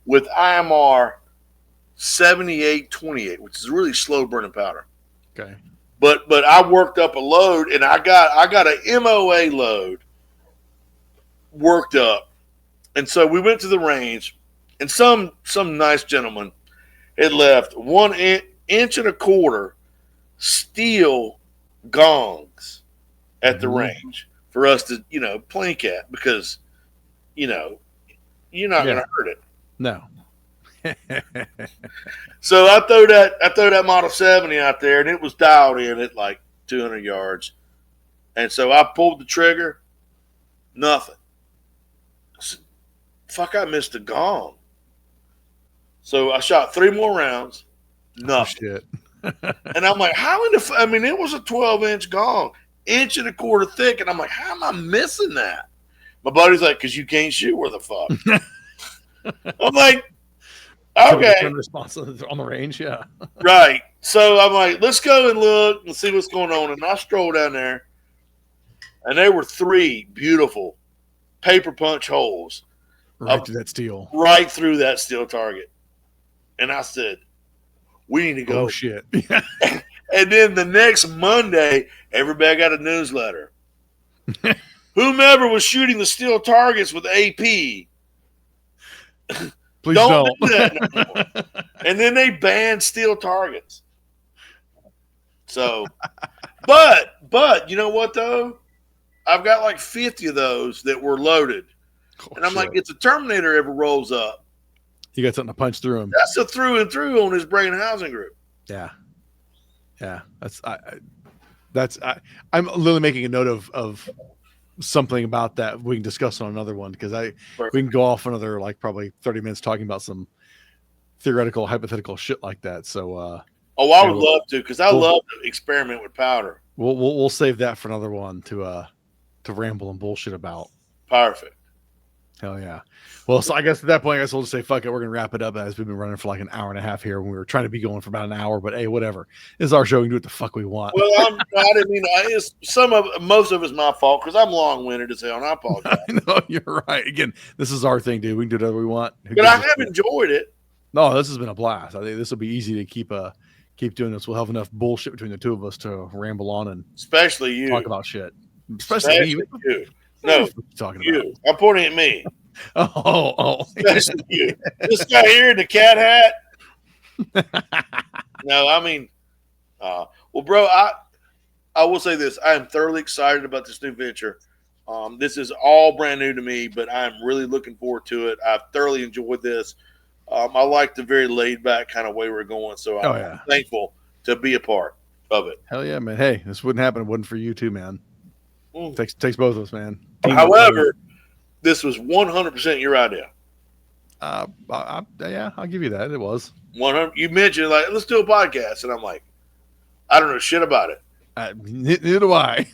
with IMR 7828, which is a really slow burning powder. Okay. But I worked up a load, and I got an MOA load worked up. And so we went to the range, and some nice gentleman had left 1.25 inch steel gongs at the range for us to, plink at, because, you're not going to hurt it. No. So I throw that Model 70 out there, and it was dialed in at like 200 yards. And so I pulled the trigger, nothing. I said, fuck, I missed a gong. So I shot 3 more rounds, nothing. Oh, shit. And I'm like, how in the it was a 12-inch gong, 1.25 inch thick. And I'm like, how am I missing that? My buddy's like, because you can't shoot where the fuck. I'm like, okay. Response on the range, yeah. Right. So I'm like, let's go and look and see what's going on. And I stroll down there, and there were 3 beautiful paper punch holes. Right through that steel. Right through that steel target. And I said, we need to go. Oh, shit. And then the next Monday, everybody got a newsletter. Whomever was shooting the steel targets with AP, please don't do that no more. And then they banned steel targets. So, but you know what though? I've got like 50 of those that were loaded. Oh, and I'm like, if the Terminator ever rolls up, you got something to punch through him. That's a through and through on his brain housing group. Yeah. I'm literally making a note of something about that we can discuss on another one, because we can go off another like probably 30 minutes talking about some theoretical, hypothetical shit like that. So I would love to, because I love to experiment with powder. We'll save that for another one to ramble and bullshit about. Perfect. Hell yeah. Well, so I guess at that point, we'll just say fuck it. We're gonna wrap it up, as we've been running for like an hour and a half here when we were trying to be going for about an hour. But hey, whatever. This is our show. We can do what the fuck we want. Well, I didn't mean most of it's my fault, because I'm long-winded as hell, and I apologize. No, you're right. Again, this is our thing, dude. We can do whatever we want. But I have enjoyed it. No, this has been a blast. I think this will be easy to keep doing this. We'll have enough bullshit between the two of us to ramble on and especially you talk about shit. Especially you. No, talking you. About? I'm pointing at me. Oh. Especially you. This guy here in the cat hat. No, I mean, well, bro, I will say this. I am thoroughly excited about this new venture. This is all brand new to me, but I'm really looking forward to it. I've thoroughly enjoyed this. I like the very laid back kind of way we're going, so I'm thankful to be a part of it. Hell yeah, man. Hey, this wouldn't happen if it wasn't for you too, man. Takes both of us, man. However, this was 100% your idea. Yeah, I'll give you that. It was 100. You mentioned like, let's do a podcast, and I'm like, I don't know shit about it. Neither do I.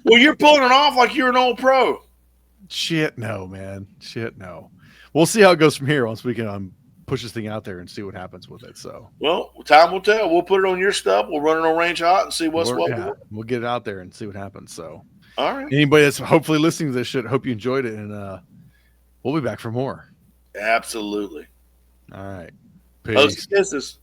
Well, you're pulling it off like you're an old pro. Shit, no, man. Shit, no. We'll see how it goes from here once we can push this thing out there and see what happens with it. So, well, time will tell. We'll put it on your stuff. We'll run it on Range Hot and see what's what. Yeah, we'll get it out there and see what happens. So, all right. Anybody that's hopefully listening to this shit, hope you enjoyed it, and we'll be back for more. Absolutely. All right. Peace. Kisses.